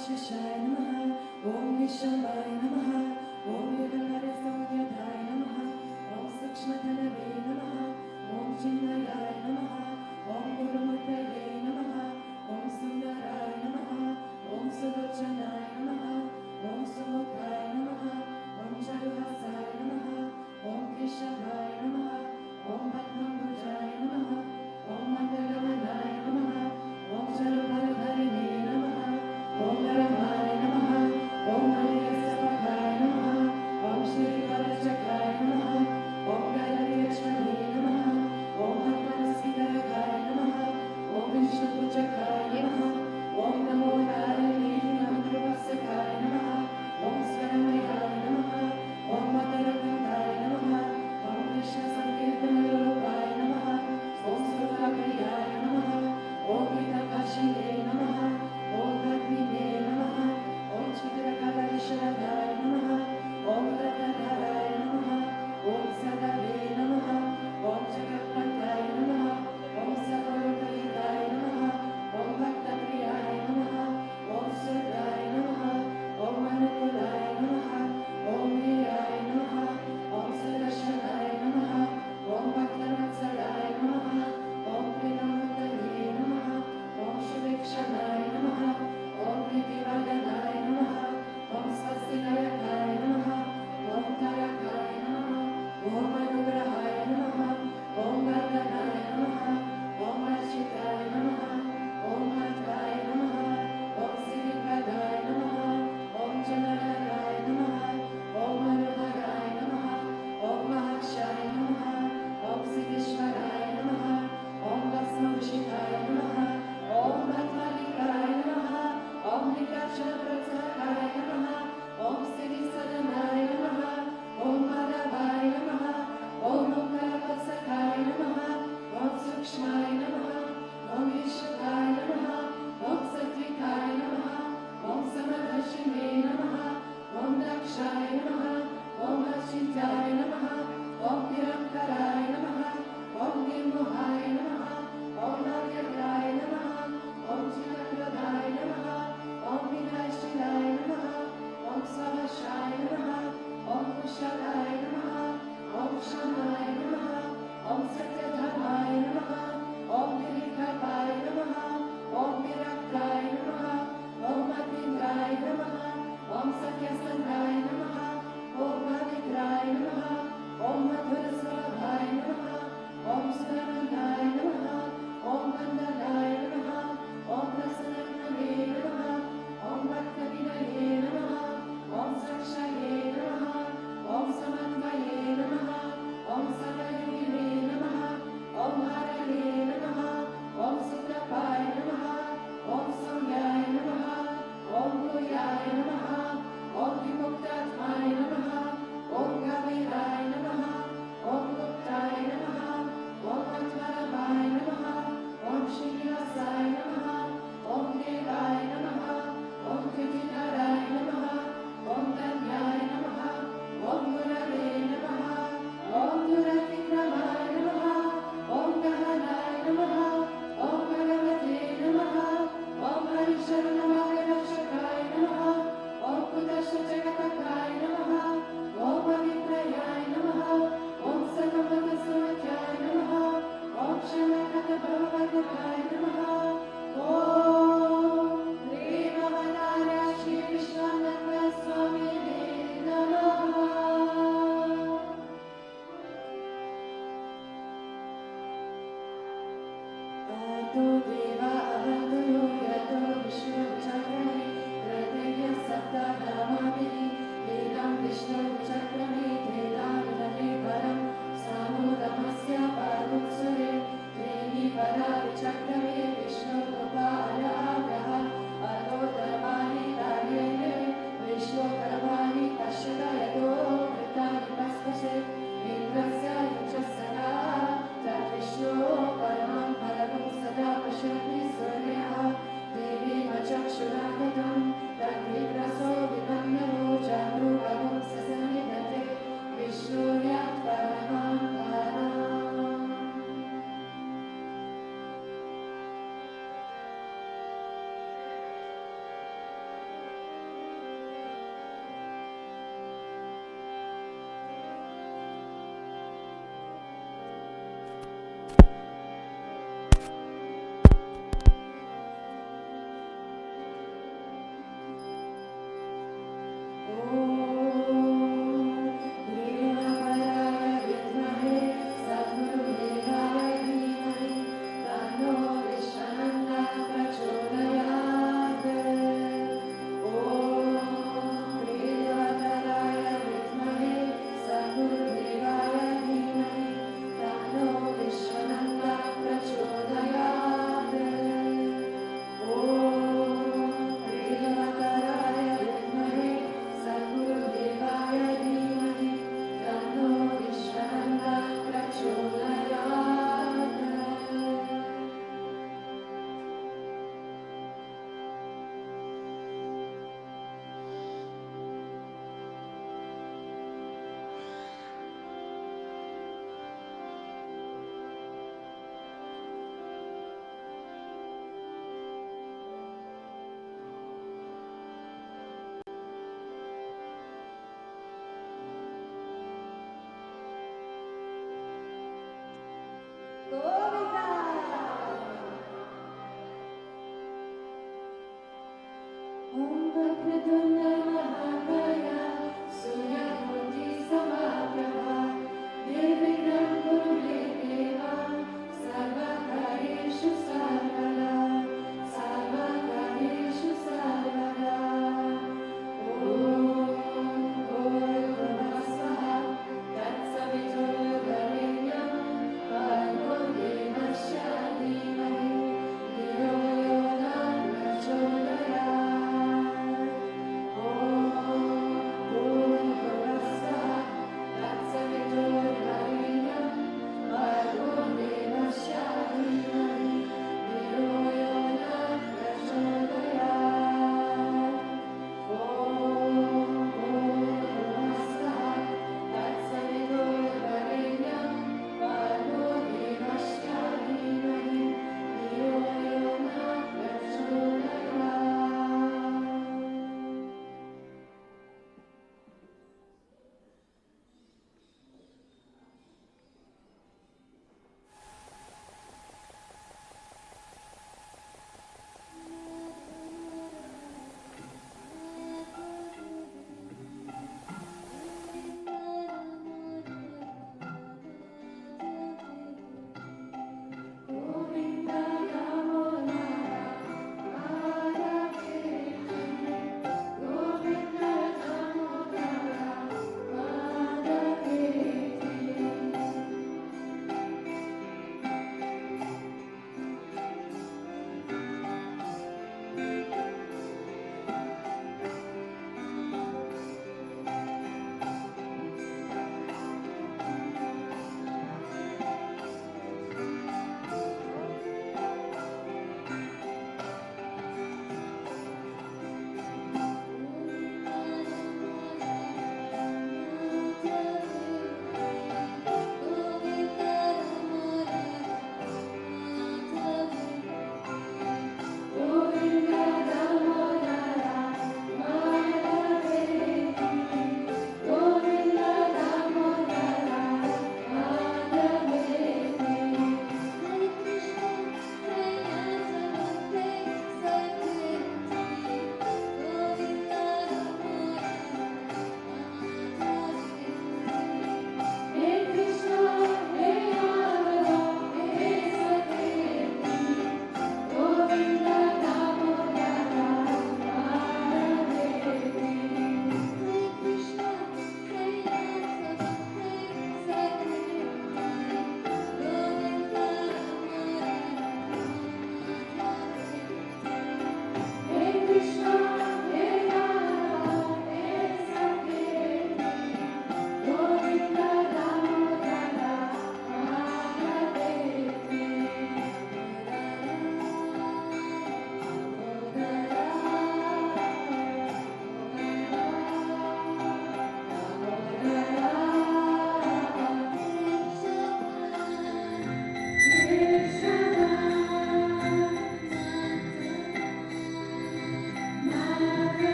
Shishaya Namaha, Om Vishwambhaya Namaha, Om Giridhari Suryadhaya Namaha, Om Sukshmadhanave Namaha, Om Chinmayaya Namaha, Om Gurumurtaye Namaha, Om Sundaraya Namaha, Om Sulochanaaya Namaha, Om Sumukhaya Namaha, Om Charuhasaya Namaha, Om Keshavaya Namaha, Om Padmambhujaya Namaha, Om Mandalavanaya Namaha, Om Charupalabharine Namaha, Om Naramaya Namaha, Om Hariya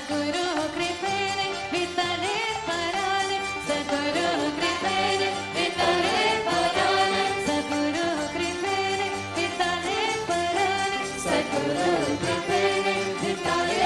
Guru Kripene Vitale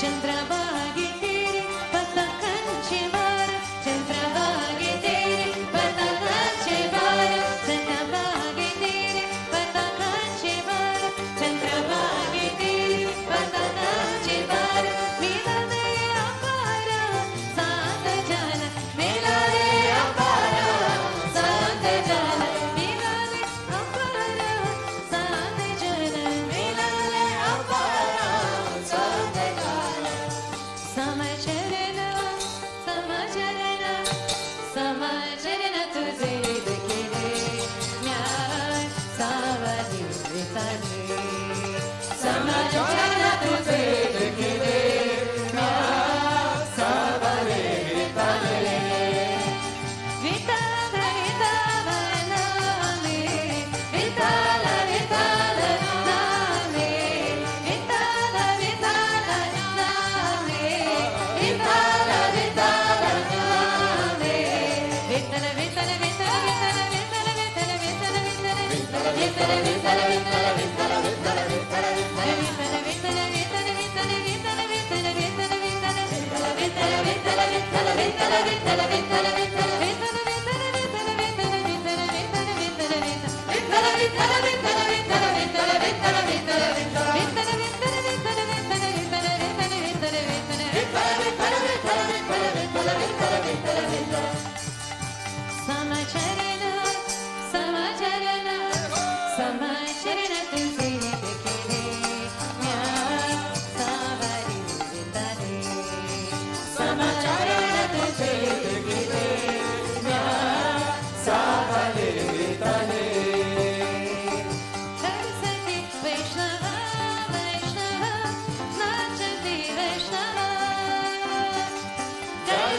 चंद्रभागे तेरे पताकांचे वार चंद्रभागे तेरे पताकांचे वार चंद्रभागे तेरे पताकांचे वार चंद्रभागे तेरे पताकांचे वार मिळाले अपारा सात जन मिळाले अपारा सात जन मिळाले अपारा सात जन मिळाले अपारा सात जन समचरण समचरण समचरण तुझे देखिले न्याय सावधी विताने समचरण तुझे देखिले न्याय सावधी विताने विताल विताल नामे विताल विताल नामे विताल विताल नामे विताल विताल नामे वितल वितल वितल वितल वितल वितल वितल वितल वितल वितल वितल वितल वितल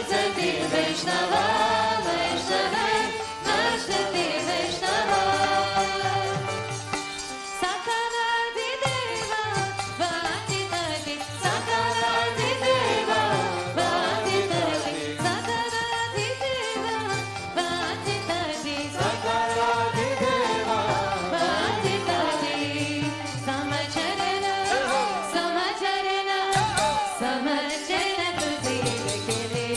Vaishnava, Vaishnava, Nashti Vaishnava. Sakaradi Deva, Vatitati, Sakaradi Deva, Vatitati, Sakaradi Deva, Vatitati, Sakaradi Deva, Vatitati. Samacharana, Samacharana, Samacharana, Tuzi Dekile.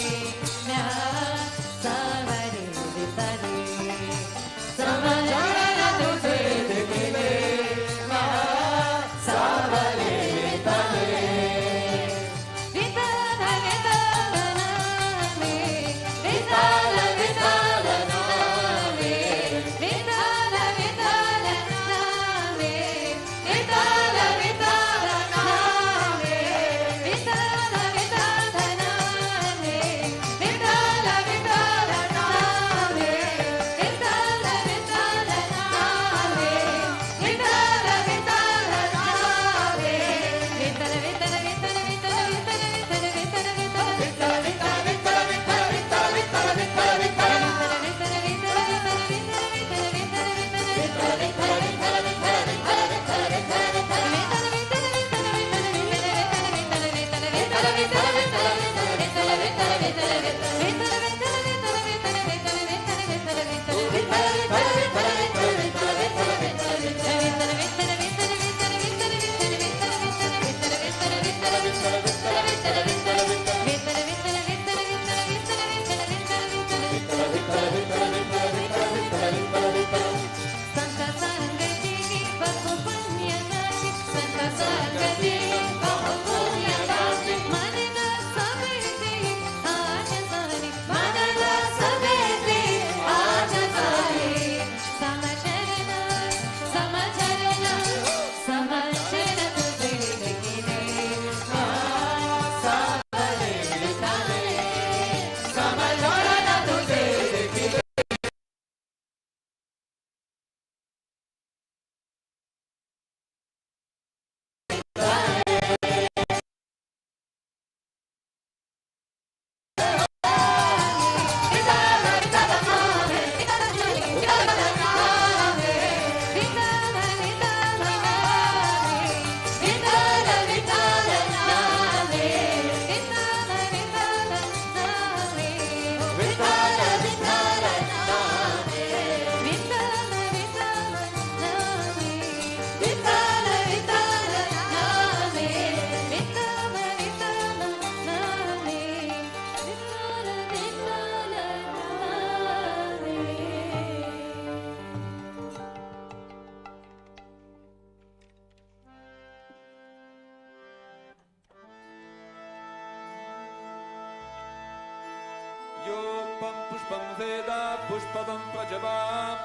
पुष्पं वेद पुष्पवं प्रजवा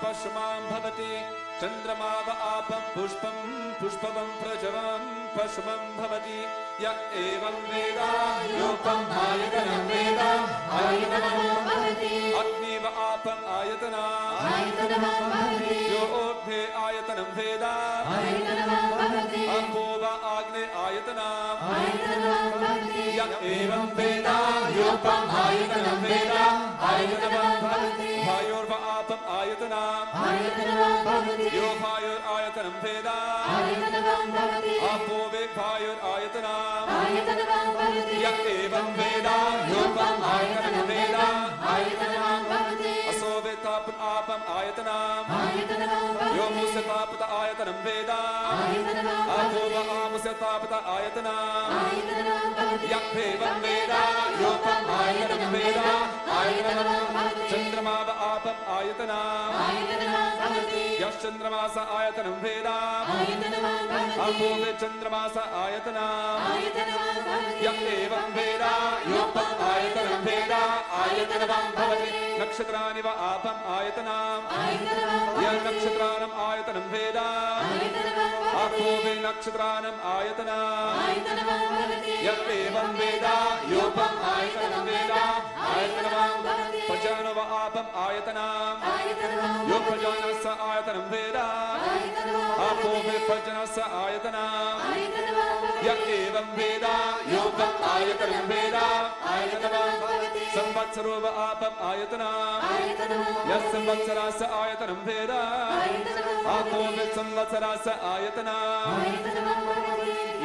पशुमां भवति चन्द्रमाव आपं पुष्पं पुष्पवं प्रजवं पशुमं भवति य एवं वेद योपम् आयतनं वेद आयतनं भवति अग्निव आपम् आयतनं भवति यो ऊर्ध्वे आयतनं वेद आयतनं भवति अम्बो वा आग्ने आयतनं भवति य एवं वेद योपम् आयतनं वेद आयतनं भवति वायोर्व आपम् आयतनं भवति यो वायुरायतनं वेद आयतनं भवति आपो वे वायुरायतनं भवति य एवं वेद योपम् आयतनं वेद आयतनं भवति असो वे तापम् आपम् आयतनं यो मुस्य तापत आयतनं वेद आपो व आमुस्य तापत आयतनं भवति य एवं वेद योपम् आयतनं वेद आयतनं भवति चन्द्रमा व आपम् आयतनं भवति यश्चन्द्रमास आयतनं वेद आपो वे चन्द्रमास आयतनं भवति य एवं वेद योपम् आयतनं वेद आयतनं भवति नक्षत्राणि व आपम् आयतनं य नक्षत्राणाम् आयतनं वेद आपो वे नक्षत्राणाम् आयतनं य एवं वेद योपम् आयतनं वेद आयतनं भवति प्रजानो व आपम् आयतनं यो प्रजानस्य आयतनं वेद आपो वे प्रजानस्य आयतनं य एवं वेद योपम् आयतनं वेद आयतनं भवति संवत्सरो व आपम् आयतनं यः संवत्सरस्य आयतनं वेद आपो वे संवत्सरस्य आयतनं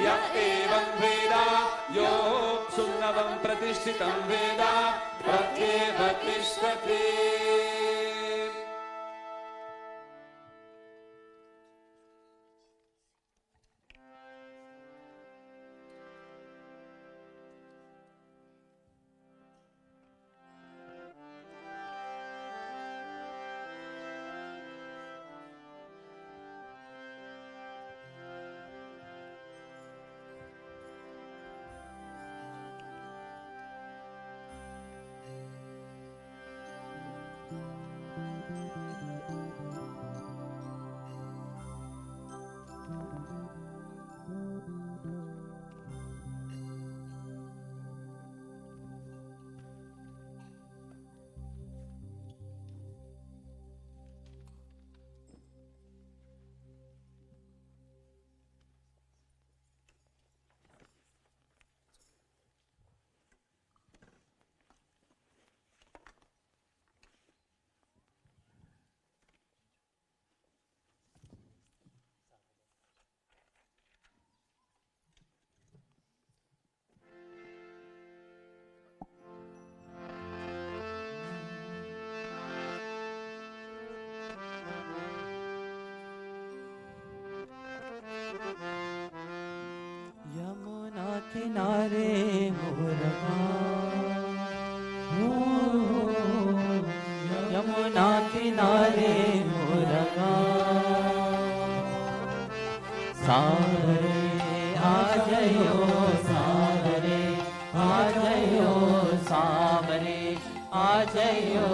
य एवं वेद यो सुन्नवं प्रतिष्ठितं वेद प्रत्येव तिष्ठति यमुना किनारे मोरगा यमुना किनारे मोरगा सागरे आ जयो सागरे आ जयो सामरे आ जयो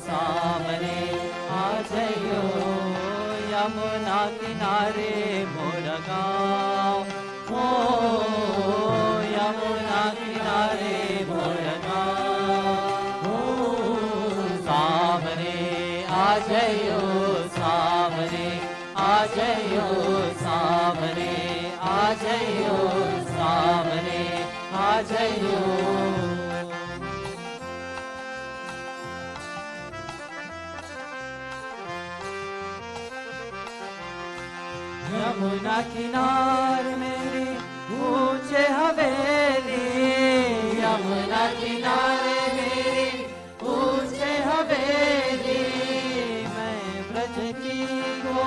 सामरे आ जयो यमुना किनारे मोरगा ओ यमुना किनारे मोरगा ओ सामरे आ जयो सामरे आ जयो सामरे आ जयो सामरे आ जयो यमुना किनार मेरी ऊंचे हवेली यमुना किनारे मेरी ऊंचे हवेली मैं ब्रज की गो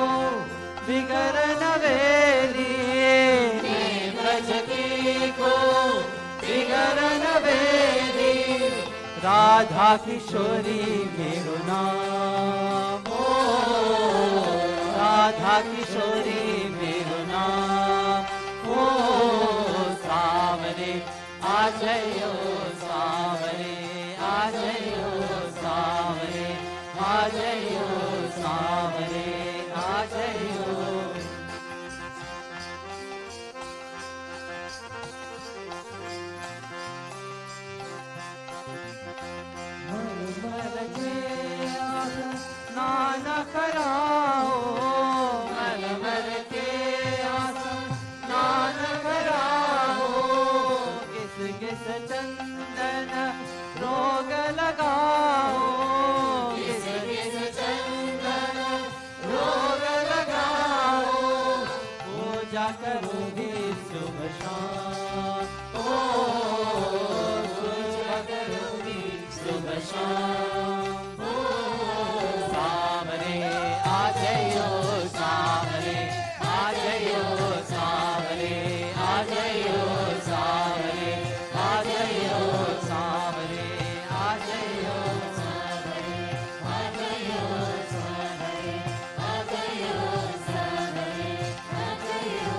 बिगर नवेली मैं ब्रज की गो बिगर नवेली राधा किशोरी मेरो नाम राधा किशोरी मेरो नाम ओ सावरे आ जयो सावरे आ जयो सावरे आजयो सांवरे आजयो मल के स्नान कराओ मल के स्नान कराओ किस किस चंदन रोग लगाओ किस किस चंदन रोग लगाओ पूजा करूंगी शुभ शाम ओ पूजा करूंगी शुभ शाम सामने आ जाइयो सामने आ जाइयो सामने आ जाइयो सामने आ जाइयो सामने आ जाइयो सामने आ जाइयो सामने आ जाइयो सामने आ जाइयो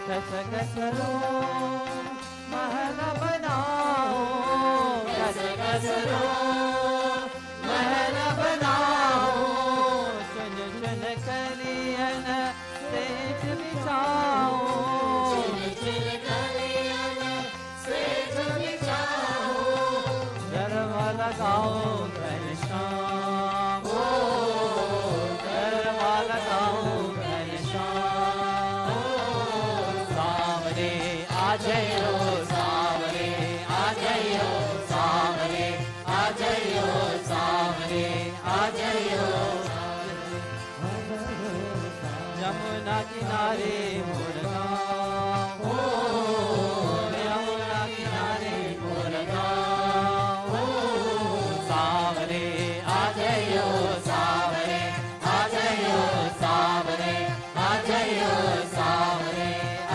कस कसरो महल बनाओ कस कसरो महल बनाओ चुन चुन कलियन सेज बिछाओ चुन चुन कलियन सेज बिछाओ गरबा लगाओ घनश्याम ओ गरबा लगाओ घनश्याम सामने आ जाइयो सामने आ जाइयो सामने आ जाइयो सामने आ जाइयो यमुना किनारे मुड़गांव ओ यमुना किनारे मुड़गांव सामने आ जाइयो सामने आ जाइयो सामने आ जाइयो सामने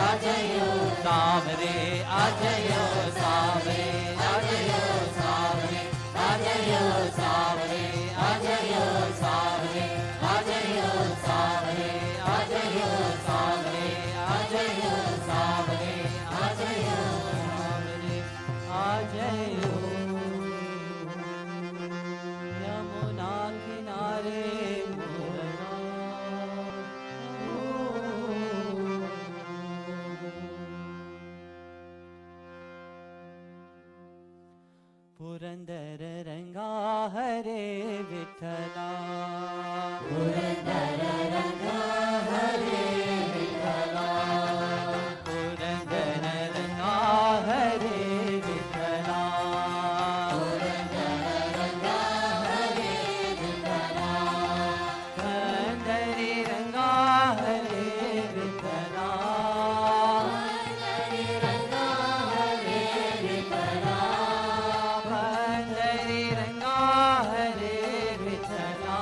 आ जाइयो सामने आ जाइयो सामने आ जाइयो सामने आ जाइयो सामने आ जाइयो सामने आ जाइयो सामने आ जाइयो सामने आ जाइयो सामने आ जाइयो सामने आ जाइयो यमुना किनारे पुरंदर रंगा हरे विठला पुरंदर रंगा हरे विठला पुरंदर रंगा हरे विठला पुरंदर रंगा हरे विठला पुरंदरी रंगा हरे विठला पुरंदरी रंगा हरे विठला पंढरी रंगा हरे विठला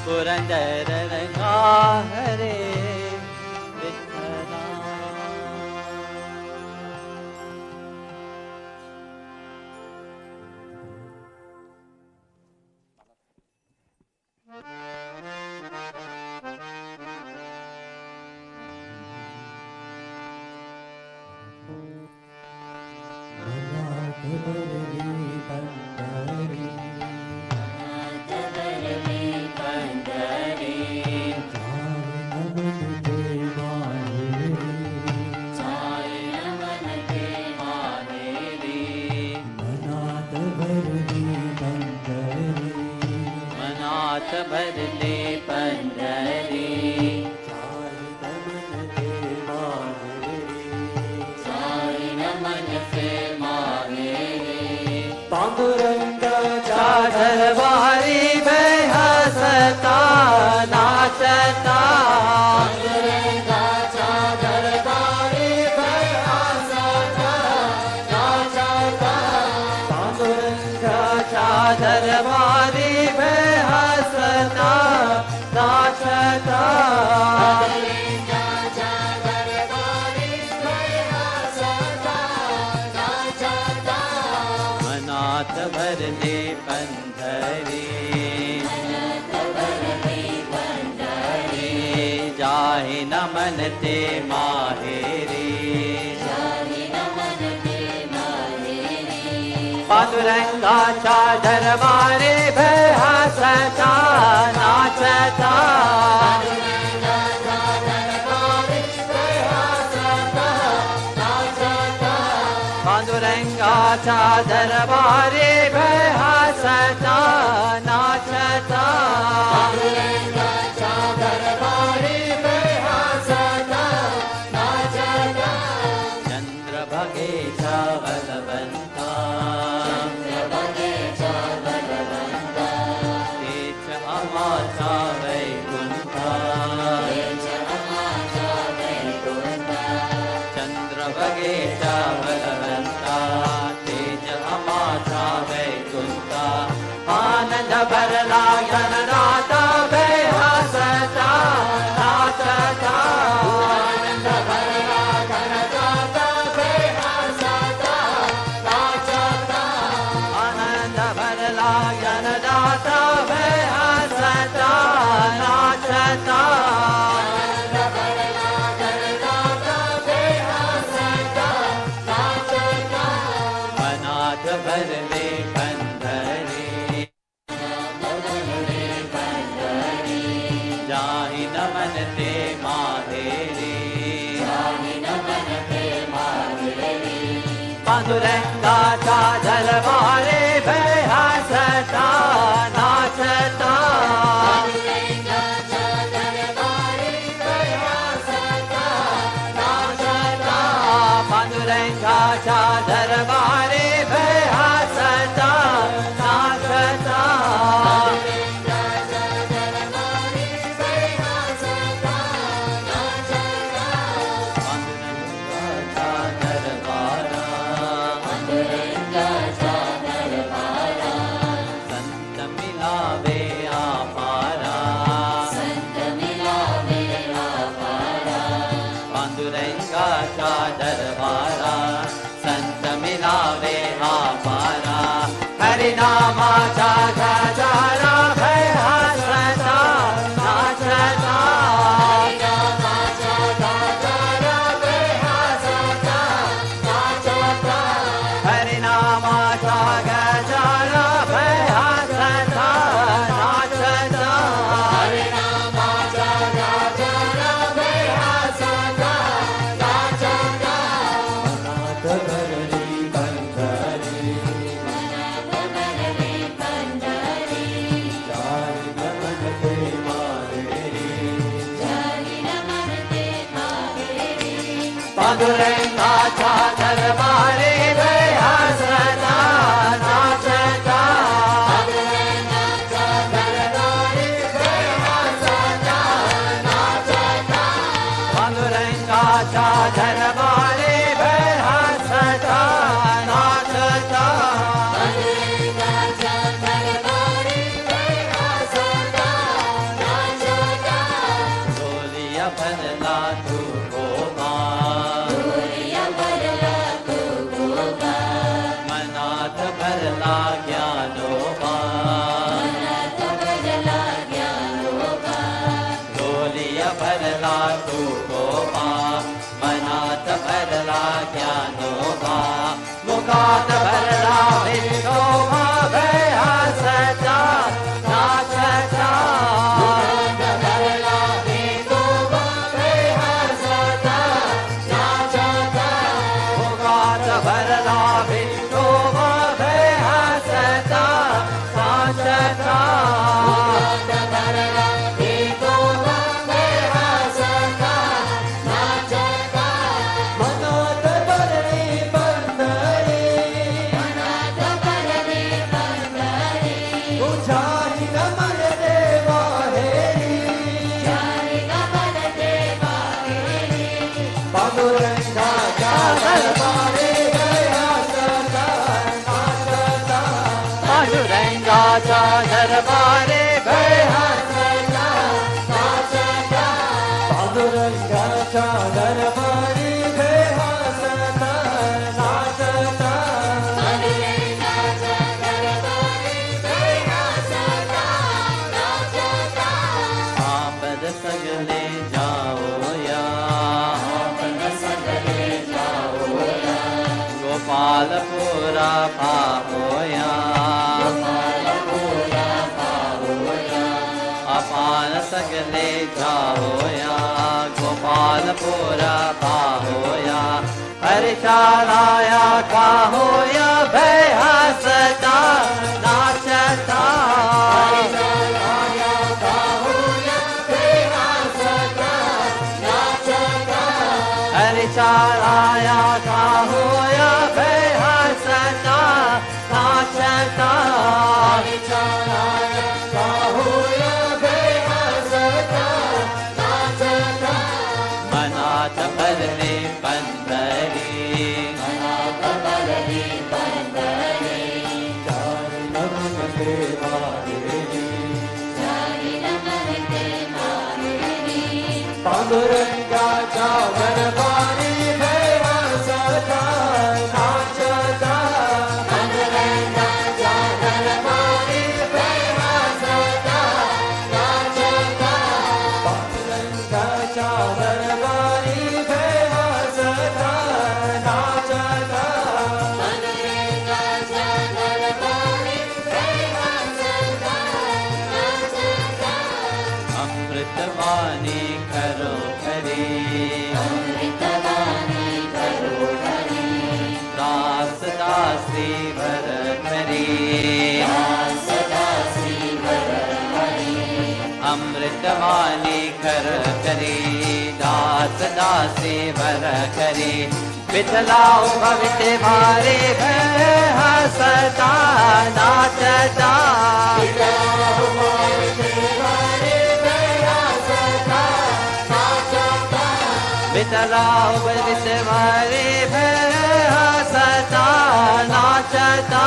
पुरंदर रंगा हरे विठ्ठला. भरले पंढरी साई नमन से माहेरी पांडुरंग चादर वारी में हंसता नाचता पांडुरंग चादर वारी में हंसता नाचता पांडुरंग चादर वारी में हंसता नाचता मनात भरले पंढरी जाहि न मन ते माहेरी पांडुरंगा चादर वारे भय हंसता नाचता पांडुरंगा चादर वारे भय हंसता नाचता चंद्र भगे बलवंता तेज अमाचा वैकुंठा चंद्र भगे बलवंता तेज अमाचा वैकुंठा आनंद भरला गणनाथा भय हंसता नाचता आनंद भरला गणनाथा भय हंसता नाचता आनंद भरला गणनाथा भय हंसता नाचता आनंद भरला गणनाथा भय हंसता नाचता अनाथ भरले पंढरी जाहि नमन ते माहेरी पांडुरंगा चादर वारे भय हंसता नाचता पांडुरंगा चादर वारे भय हंसता नाचता चादर वारा संत मिलावे पांडुरंगाचा दरबारी भय हसता नाचता पांडुरंगाच्या दरबारी भय हसता नाचता पांडुरंगाचा दरबारी भय हसता नाचता पांडुरंगाच्या दरबारी भय हसता नाचता डोलिया भरला तू गोमा डोलिया भरला तू गोगा मनात भरला ज्ञानोबा मनात भरला ज्ञानोबा डोलिया भरला तू गोमा मनात भरला ज्ञानोबा मुखात भरला विठोबा भय हसता नाचता भरला विठोबा भय हसता नाचता मुखात भरला विठोबा भय हसता नाचता भरला विठोबा भय हसता नाचता मनात भरली बंदरी मनात भरली बंदरी तुझ्याही रमण देवा हेरी जाई गमन देवा हेरी पांडुरंगाच्या दरबारी भय हसता नाचता पांडुरंगाच्या दरबारी भय हसता नाचता पांडुरंगाच्या दरबारी भय हसता नाचता पांडुरंगाच्या दरबारी भय हसता नाचता आपद सगले जाओया आपण सगळे जाऊया गोपालपुरा पाहोया गोपालपुरा पाहूया अपान सगले जाओया गोपालपुरा पाहोया हरिशालाया का होया भय हसता नाचता हरिशालाया पाहूया भय हसता नाचता हरिशालाया का होया भय हसता नाचता हरिशालाया पाहूया भय हसता नाचता मनात भरले बंदरी मनात भरली बंदरी जाई नमन देवा हेरी पांडुरंगाच्या दरबारी भय हसता नाचता पांडुरंगाच्या दरबारी भय हसता नाचता पांडुरंगाच्या दरबारी भय हसता नाचता पांडुरंगाच्या दरबारी भय हसता नाचता अमृतवाणी करो हरी अमृतवाणी करो हरी दास दासी भर करी दास दासी वर हरी अमृतवाणी कर करी दास दासी भर करी विठलाओ भविष्य भारे भय हसता नाचता विठलाओ भविष्य भारे भय हसता नाचता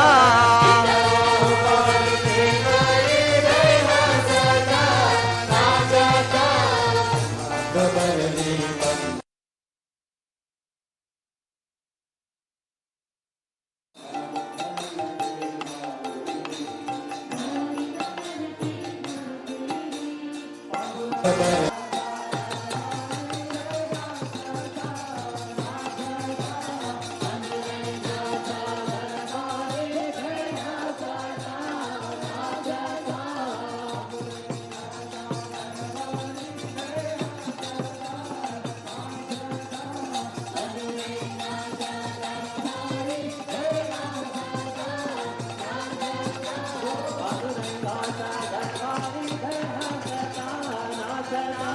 नाचता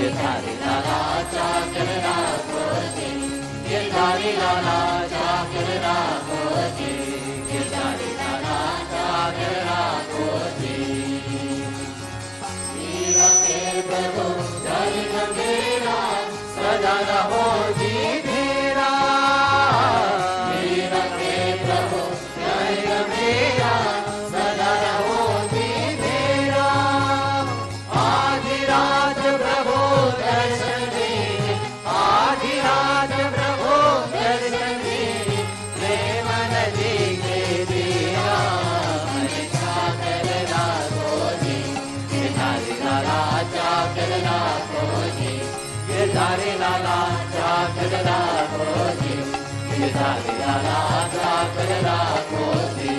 गिरधारी लाला चाकर राखो जी, गिरधारी लाला चाकर राखो जी, गिरधारी लाला चाकर राखो जी। मीरा के प्रभु दर्द मेरा सदा रहो जी मेरा, मीरा के प्रभु दर्द मेरा सदा रहो जी मेरा। आधी रात प्रभु दर्शन दीजिए, आधी रात प्रभु दर्शन दीजिए, प्रेम नदी के दिया मन चाकर राखो जी, गिरधारी लाला चाकर राखो जी, गिरधारी लाला चाकर राखो जी, गिरधारी लाला चाकर राखो जी।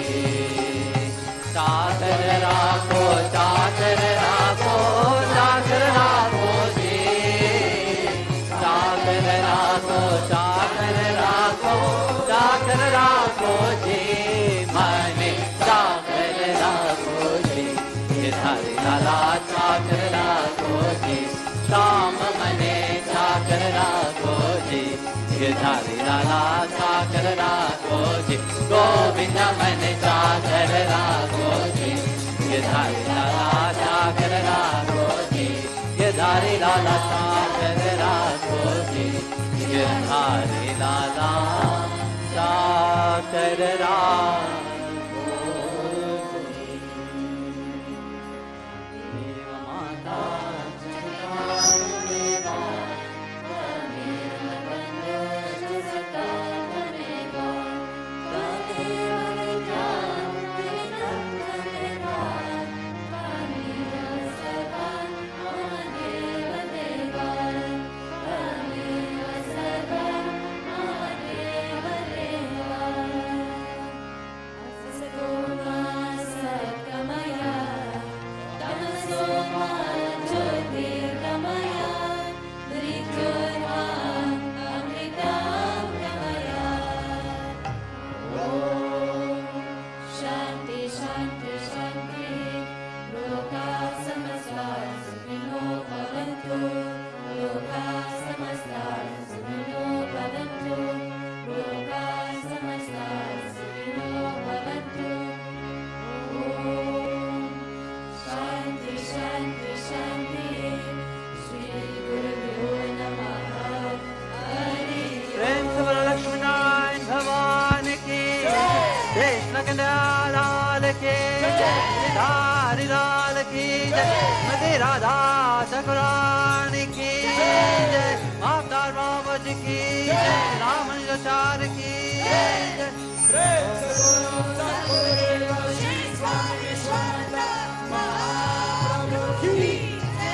चाकर राखो, चाकर राखो, चाकर राखो जी, चाकर राखो, चाकर राखो, चाकर राखो जी, माने चाकर राखो जी, गिरधारी लाला चाकर राखो जी, श्याम मने चाकर राखो जी, गिरधारी लाला चाकर राखो जी, गोविंद मन चाकर राखो जी, गिरधारी लाला चाकर राखो जी, गिरधारी लाला चाकर राखो जी, गिरधारी लाला चाकर राखो जी। देव माता लाल के गिरधारी लाल की जय, मदे राधा ठाकुरान की जय, माता रावत की जय, रामन चार की जय। प्रेम से बोलो सतगुरु श्री स्वामी विश्वानंद महाप्रभु की जय।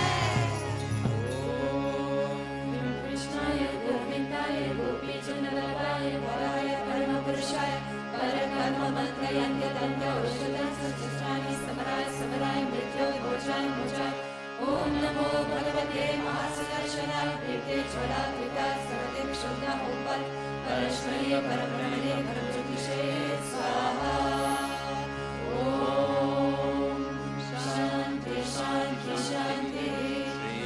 कृष्णाय गोविंदाय गोपीचन्द्रवल्लभाय वराय परमपुरुषाय परब्रह्ममन्त्रयन्त्य तन्त्र औषधं सहस्राणि समराय समराय मृत्योर्मोचाय मोचाय। ॐ नमो भगवते महासुदर्शनाय प्रीते ज्वलात्मिका सर्वते क्षुद्धा ओंकार परमेश्वरी परब्रह्मणे परमज्योतिषे स्वाहा। ॐ शान्ति शान्ति शान्ति।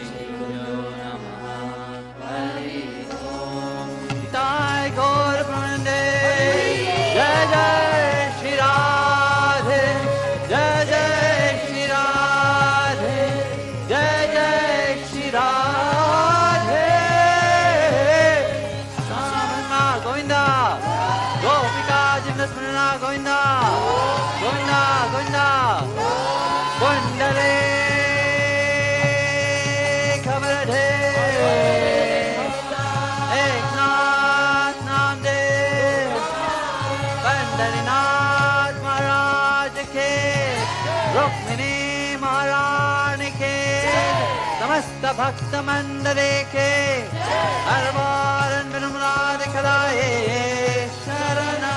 श्री गुरुभ्यो नमः। हरि ओम। ताय गौर प्रमंडे जय जय श्री राधे, जय जय श्री राधे, जय जय श्री राधे। श्यामना गोविंदा, गोपिका जिम्न स्मरणा गोविंदा, गोविंदा गोविंदा। कुंडले खबर ढे एकनाथ नाम दे, पंडरीनाथ महाराज के, रुक्मिणी महारानी के, समस्त भक्त मंडली के, हर बार मुराद खलाए शरणा।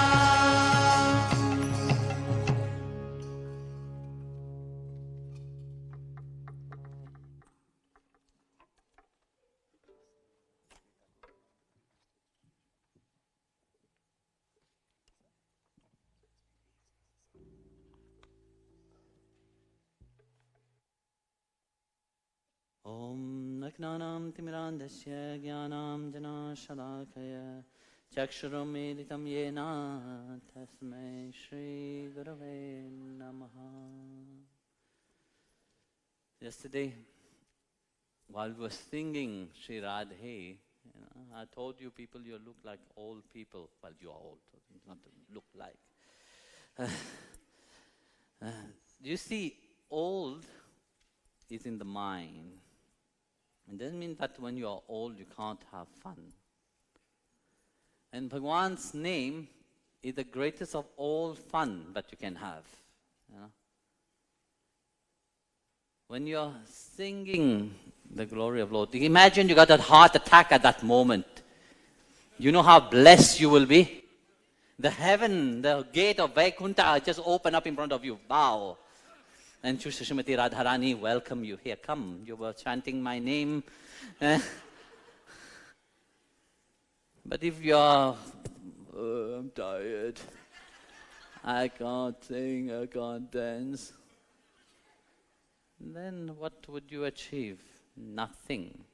Om Ajnanam timirandasya jnanam janashalakaya Chakshurumilitam yena tasmai Shri Gurave Namaha. Yesterday, while we were singing Shri Radhe, I told you people you look like old people. Well, you are old, not to look like. You see, old is in the mind. It doesn't mean that when you are old you can't have fun. And Bhagwan's name is the greatest of all fun that you can have. You know? When you are singing the glory of Lord, imagine you got a heart attack at that moment. You know how blessed you will be? The heaven, the gate of Vaikuntha just open up in front of you. Bow. And Srimati Radharani welcome you. Here, come. You were chanting my name. But if you are, I'm tired. I can't sing, I can't dance. Then what would you achieve? Nothing.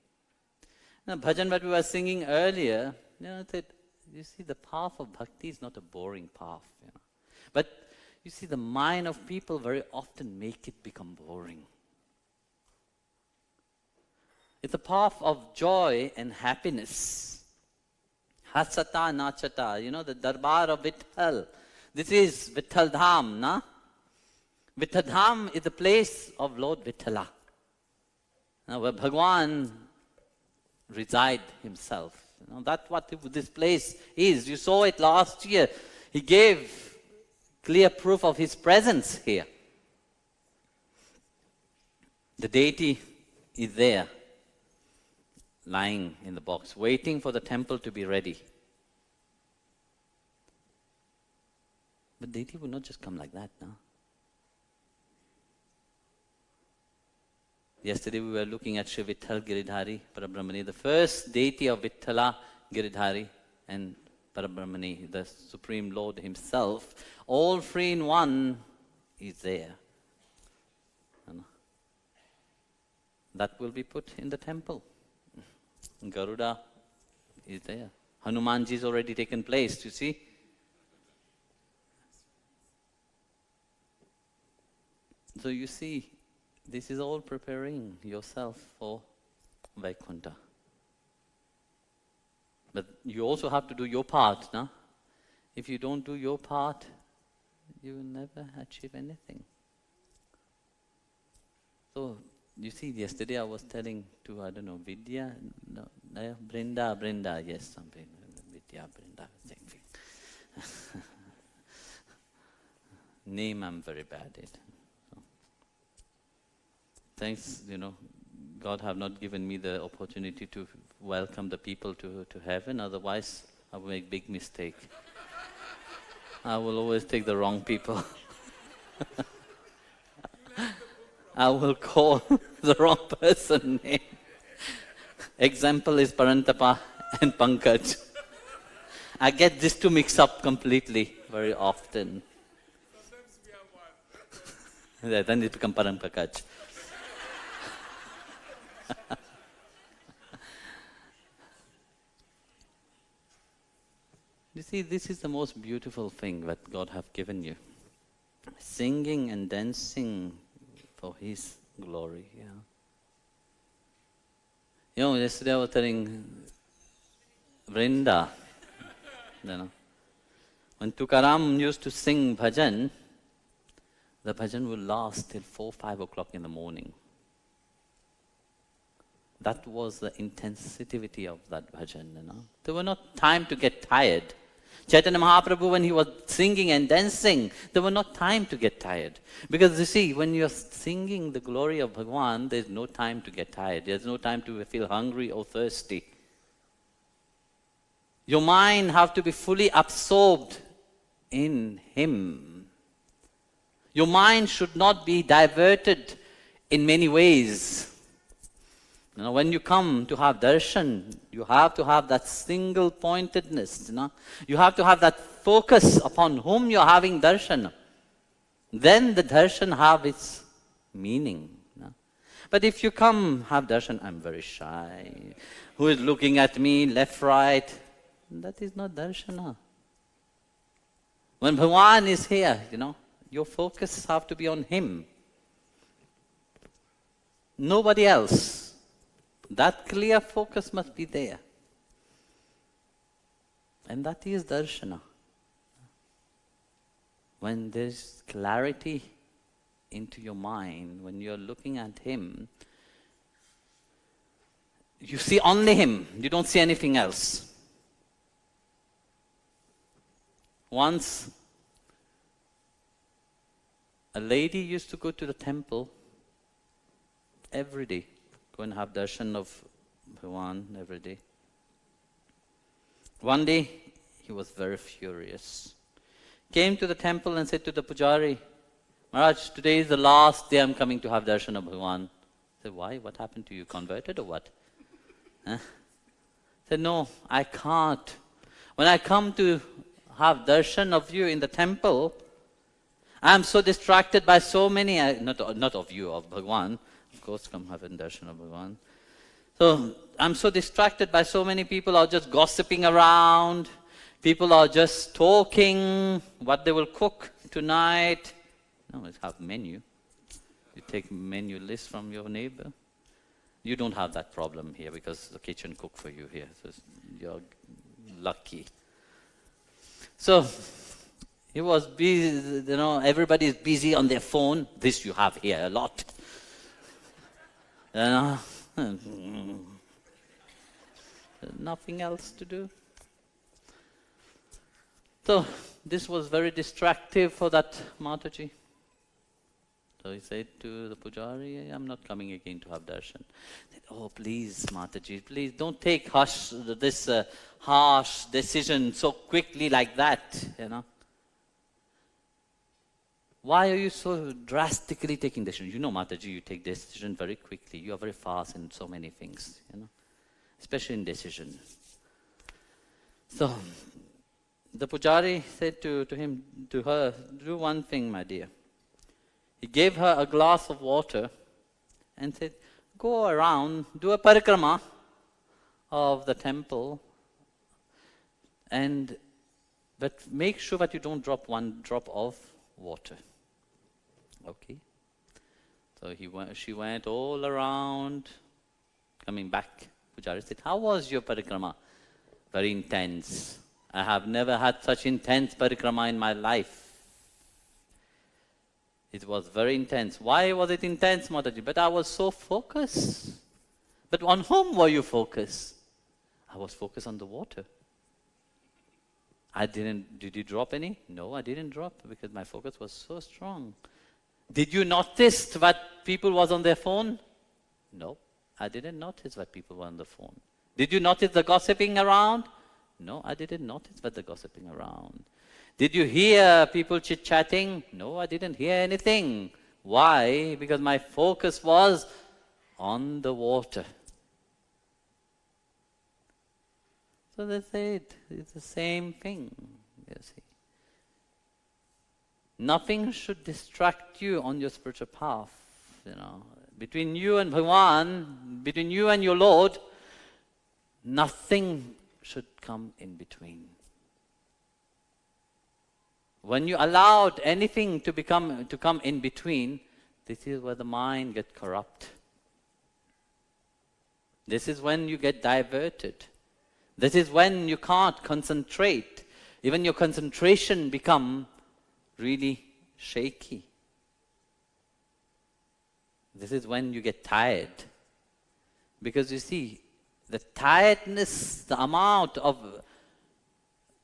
Now, bhajan that we were singing earlier, you see, the path of bhakti is not a boring path. But you see, the mind of people very often make it become boring. It's a path of joy and happiness. Hasata nachata, the darbar of Vitthal. This is Vitthal Dham, na? Vitthal Dham is the place of Lord Vitthala. Where Bhagwan resides himself. That's what this place is. You saw it last year. He gave clear proof of his presence here. The deity is there, lying in the box, waiting for the temple to be ready. But deity would not just come like that, no? Yesterday we were looking at Sri Vitthal Giridhari Parabrahmani, the first deity of Vitthala Giridhari and Parabrahmani, the Supreme Lord himself, all three in one is there. That will be put in the temple. Garuda is there. Hanumanji is already taken place, you see. So you see, this is all preparing yourself for Vaikuntha. But you also have to do your part, no? If you don't do your part, you will never achieve anything. So, you see, yesterday I was telling to, I don't know, Vidya, no, Brinda, yes, something, Vidya, Brinda, same thing. Name I'm very bad at. So, thanks, God have not given me the opportunity to welcome the people to heaven, otherwise I will make big mistake. I will always take the wrong people. I will call the wrong person name. Example is Parantapa and Pankaj. I get these two mixed up completely very often. Sometimes we have one. Then it becomes Parampakaj. You see, this is the most beautiful thing that God have given you. Singing and dancing for His glory. Yeah. Yesterday I was telling Vrinda, when Tukaram used to sing bhajan, the bhajan would last till 4-5 o'clock in the morning. That was the intensity of that bhajan. There was not time to get tired. Chaitanya Mahaprabhu, when he was singing and dancing, there was not time to get tired. Because you see, when you're singing the glory of Bhagwan, there's no time to get tired. There's no time to feel hungry or thirsty. Your mind has to be fully absorbed in Him. Your mind should not be diverted in many ways. When you come to have darshan, you have to have that single pointedness. You have to have that focus upon whom you're having darshan. Then the darshan have its meaning. But if you come, have darshan, I'm very shy. Who is looking at me, left, right? That is not darshana. When Bhagavan is here, your focus have to be on Him. Nobody else. That clear focus must be there. And that is darshana. When there's clarity into your mind, when you're looking at Him, you see only Him. You don't see anything else. Once, a lady used to go to the temple every day, go and have darshan of Bhagavan every day. One day, he was very furious. Came to the temple and said to the pujari, Maharaj, today is the last day I'm coming to have darshan of Bhagavan. I said, why? What happened to you? Converted or what? Huh? Said, no, I can't. When I come to have darshan of you in the temple, I'm so distracted by so many, not of you, of Bhagavan. Of course, come have a darshan of Bhagavan. So, I'm so distracted by so many people are just gossiping around. People are just talking what they will cook tonight. No, it's have menu. You take menu list from your neighbor. You don't have that problem here because the kitchen cook for you here. So you're lucky. So he was busy, everybody is busy on their phone. This you have here a lot. Nothing else to do. So this was very distractive for that Mataji. So he said to the pujari, I'm not coming again to have darshan. He said, oh, please, Mataji, please don't take this harsh decision so quickly like that, Why are you so drastically taking decisions? Mataji, you take decision very quickly. You are very fast in so many things, especially in decision. So the pujari said to her, do one thing, my dear. He gave her a glass of water and said, go around, do a parikrama of the temple, but make sure that you don't drop one drop of water. Okay. So she went all around, coming back. Pujari said, how was your parikrama? Very intense. I have never had such intense parikrama in my life. It was very intense. Why was it intense, Mataji? But I was so focused. But on whom were you focused? I was focused on the water. Did you drop any? No, I didn't drop because my focus was so strong. Did you notice what people was on their phone? No, I didn't notice what people were on the phone. Did you notice the gossiping around? No, I didn't notice what the gossiping around. Did you hear people chit-chatting? No, I didn't hear anything. Why? Because my focus was on the water. So they said, it's the same thing, you see. Nothing should distract you on your spiritual path, Between you and Bhagavan, between you and your Lord, nothing should come in between. When you allowed anything to come in between, this is where the mind gets corrupt. This is when you get diverted. This is when you can't concentrate. Even your concentration become really shaky. This is when you get tired. Because you see, the tiredness, the amount of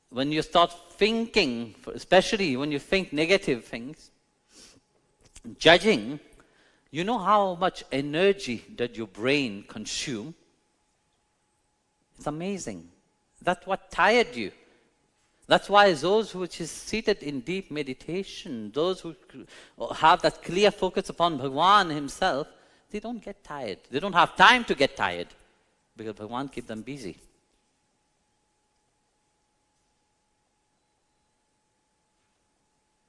when you start thinking, especially when you think negative things, judging, you know how much energy that your brain consume? It's amazing. That's what tired you. That's why those who is seated in deep meditation, those who have that clear focus upon Bhagavan himself, they don't get tired. They don't have time to get tired because Bhagavan keeps them busy.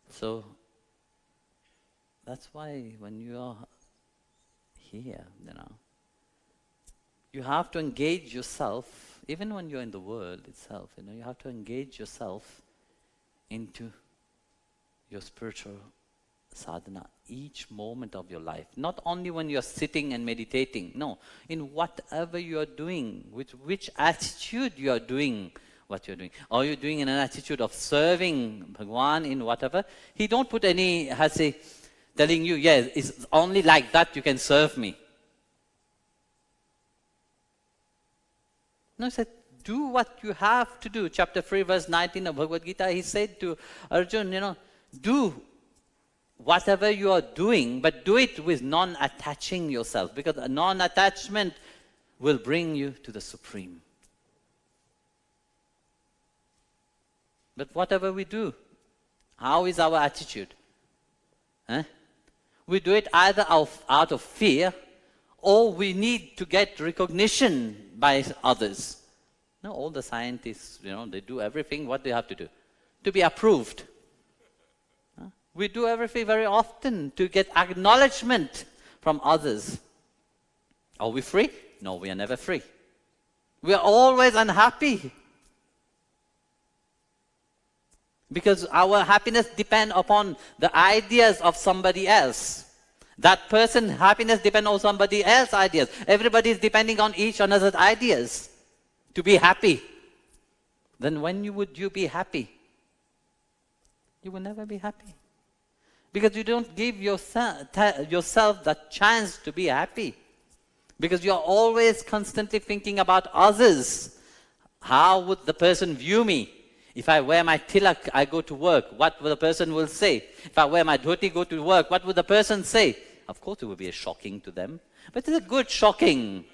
So, that's why when you are here, you know. You have to engage yourself, even when you're in the world itself, you know, you have to engage yourself into your spiritual sadhana each moment of your life. Not only when you're sitting and meditating, no, in whatever you're doing, with which attitude you're doing what you're doing. Are you doing in an attitude of serving Bhagwan in whatever? He don't put any, telling you, yes, it's only like that you can serve me. No, he said, do what you have to do. Chapter 3, verse 19 of Bhagavad Gita, he said to Arjun, you know, do whatever you are doing, but do it with non-attaching yourself, because non-attachment will bring you to the Supreme. But whatever we do, how is our attitude? We do it either out of fear, or we need to get recognition by others. No, all the scientists, you know, they do everything. What do they have to do? To be approved. We do everything very often to get acknowledgement from others. Are we free? No, we are never free. We are always unhappy. Because our happiness depends upon the ideas of somebody else. That person's happiness depends on somebody else's ideas. Everybody is depending on each another's ideas to be happy. Then when would you be happy? You will never be happy. Because you don't give yourself that chance to be happy. Because you're always constantly thinking about others. How would the person view me? If I wear my tilak, I go to work, what will the person will say? If I wear my dhoti, go to work, what will the person say? Of course it will be shocking to them. But it's a good shocking.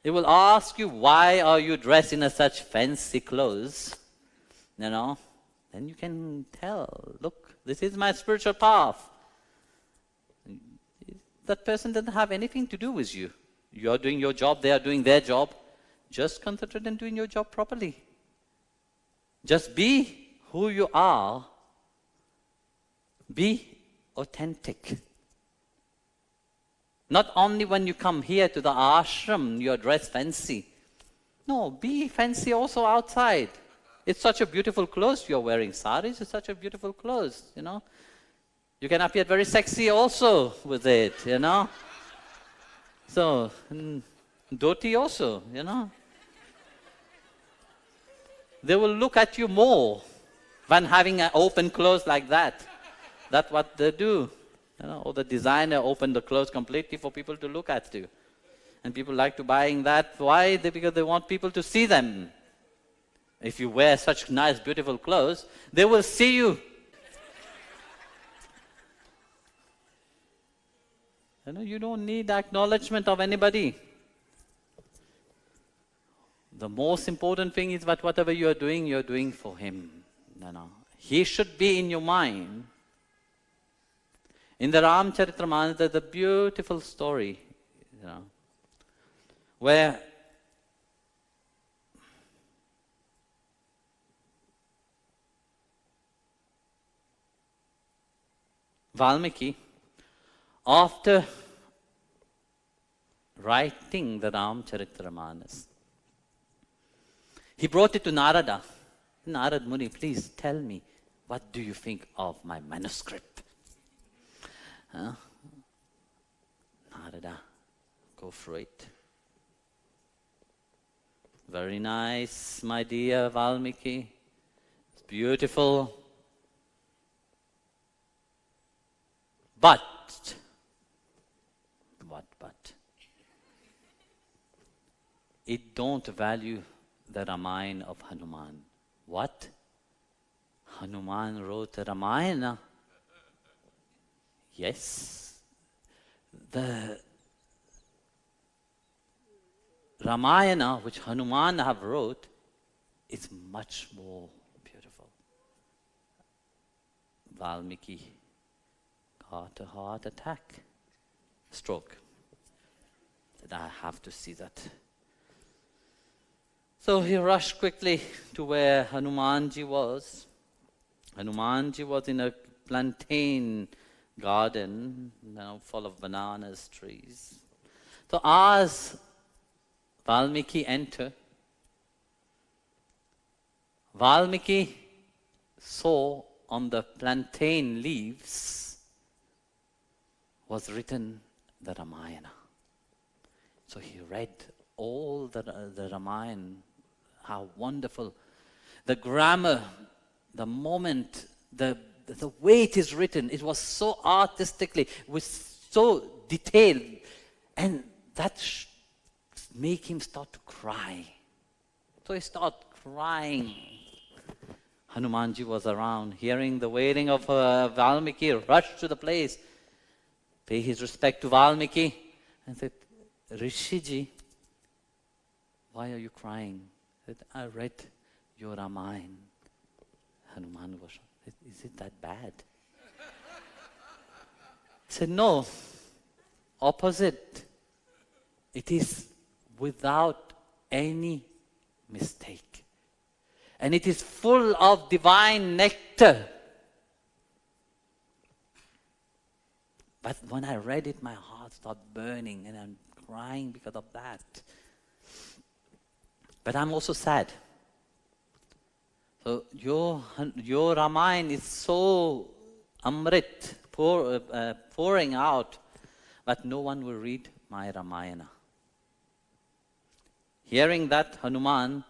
They will ask you, why are you dressed in such fancy clothes? You know, then you can tell, look, this is my spiritual path. That person doesn't have anything to do with you. You're doing your job, they are doing their job. Just concentrate on doing your job properly. Just be who you are. Be authentic. Not only when you come here to the ashram, you're dressed fancy. No, be fancy also outside. It's such a beautiful clothes you're wearing. Saris is such a beautiful clothes, you know. You can appear very sexy also with it, you know. So, dhoti also, you know. They will look at you more than having an open clothes like that. That's what they do. You know, or the designer opened the clothes completely for people to look at you. And people like to buying that. Why? Because they want people to see them. If you wear such nice, beautiful clothes, they will see you. You know, you don't need acknowledgement of anybody. The most important thing is that whatever you're doing for him. You know, he should be in your mind. In the Ramcharitamrita, there's a beautiful story, you know, where Valmiki, after writing the Ramcharitamrita, he brought it to Narada. Narad Muni, please tell me, what do you think of my manuscript? Narada, go for it. Very nice, my dear Valmiki. It's beautiful. But, it don't value the Ramayana of Hanuman. What? Hanuman wrote the Ramayana? Yes. The Ramayana which Hanuman have wrote is much more beautiful. Valmiki got a heart attack, stroke. Said, I have to see that. So he rushed quickly to where Hanumanji was. Hanumanji was in a plantain garden, full of bananas trees. So as Valmiki entered, Valmiki saw on the plantain leaves was written the Ramayana. So he read all the Ramayana, how wonderful. The grammar, the moment, the way it is written, it was so artistically, it was so detailed. And that make him start to cry. So he started crying. Hanumanji was around, hearing the wailing of Valmiki, rushed to the place, pay his respect to Valmiki, and said, Rishiji, why are you crying? He said, I read your Ramayana. Hanuman was, is it that bad? He said, no, opposite. It is without any mistake. And it is full of divine nectar. But when I read it, my heart started burning and I'm crying because of that. But I'm also sad. So your Ramayana is so amrit, pouring out, but no one will read my Ramayana. Hearing that, Hanuman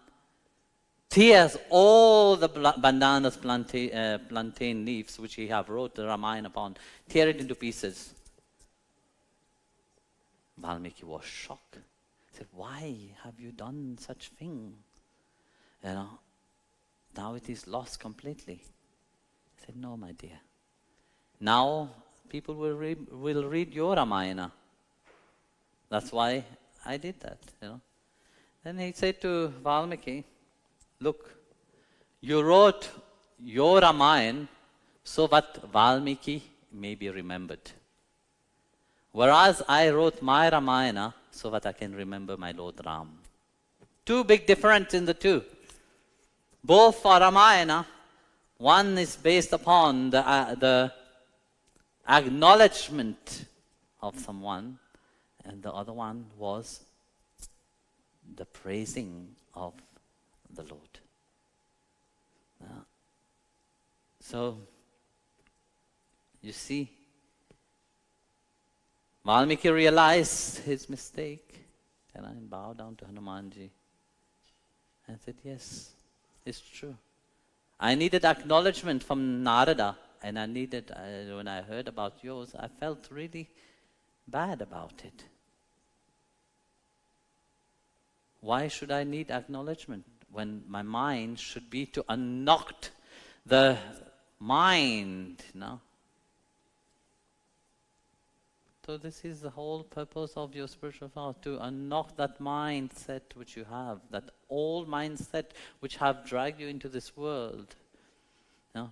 tears all the bananas, plantain leaves, which he have wrote the Ramayana upon, tear it into pieces. Valmiki was shocked. He said, why have you done such thing? Now it is lost completely. I said, no, my dear. Now people will read your Ramayana. That's why I did that, Then he said to Valmiki, look, you wrote your Ramayana so that Valmiki may be remembered. Whereas I wrote my Ramayana so that I can remember my Lord Ram. Two big difference in the two. Both are Ramayana. One is based upon the acknowledgement of someone, and the other one was the praising of the Lord. So, you see, Valmiki realized his mistake, and I bowed down to Hanumanji and said, yes, it's true. I needed acknowledgement from Narada, and I needed, when I heard about yours, I felt really bad about it. Why should I need acknowledgement when my mind should be to unlock the mind, So this is the whole purpose of your spiritual path, to unlock that mindset which you have, that old mindset which have dragged you into this world.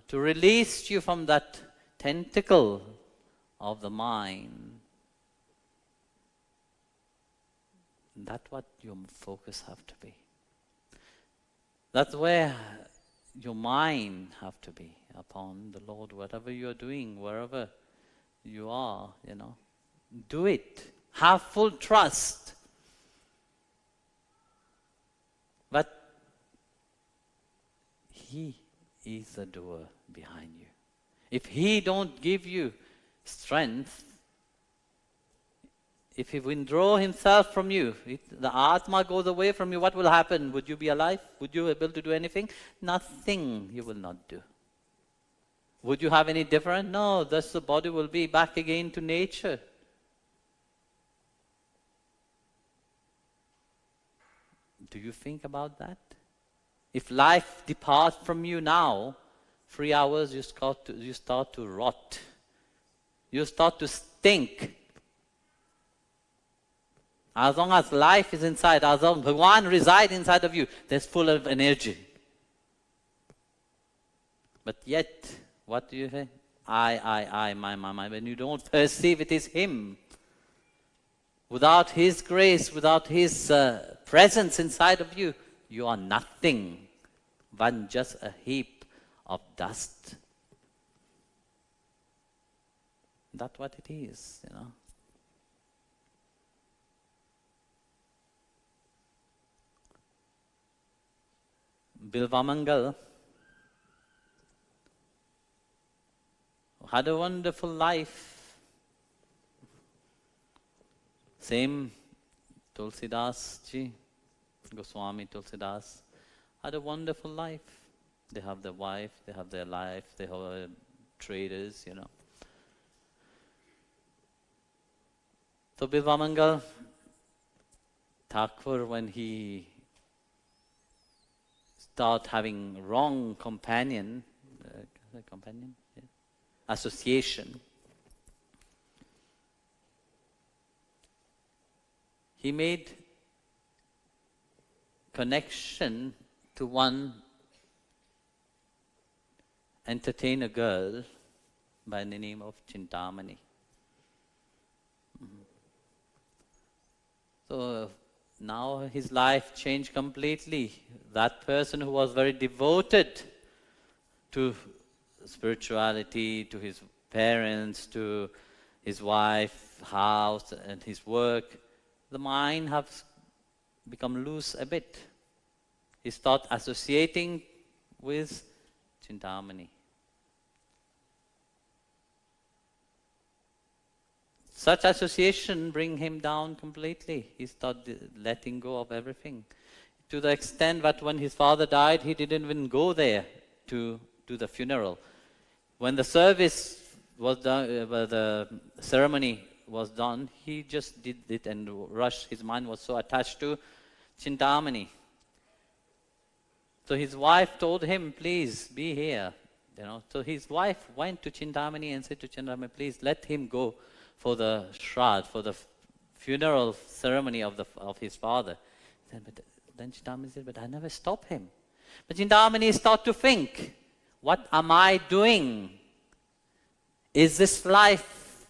To release you from that tentacle of the mind. That's what your focus have to be. That's where your mind have to be upon the Lord, whatever you are doing, wherever you are, Do it. Have full trust. But He is the doer behind you. If He don't give you strength, if He withdraw Himself from you, the Atma goes away from you, what will happen? Would you be alive? Would you be able to do anything? Nothing you will not do. Would you have any different? No, thus the body will be back again to nature. Do you think about that? If life departs from you now, 3 hours you start to rot. You start to stink. As long as life is inside, as long as Bhagwan resides inside of you, there's full of energy. But yet, what do you say? I, my. When you don't perceive it is Him. Without His grace, without His presence inside of you, you are nothing but just a heap of dust. That's what it is, Bilvamangal had a wonderful life. Same Tulsidas ji, Goswami Tulsidas, had a wonderful life. They have their wife, they have their life, they have traders, So Bilvamangal Thakur, when he start having wrong association, he made connection to one entertainer girl by the name of Chintamani. So now his life changed completely. That person who was very devoted to spirituality, to his parents, to his wife, house, and his work, the mind has become loose a bit. He started associating with Chintamani. Such association bring him down completely. He started letting go of everything. To the extent that when his father died, he didn't even go there to do the funeral. When the service was done, the ceremony was done, he just did it and rushed. His mind was so attached to Chintamani. So his wife told him, please be here. So his wife went to Chintamani and said to Chintamani, please let him go for the shraddh, for the funeral ceremony of his father. But then Chintamani said, but I never stop him. But Chintamani started to think, what am I doing? Is this life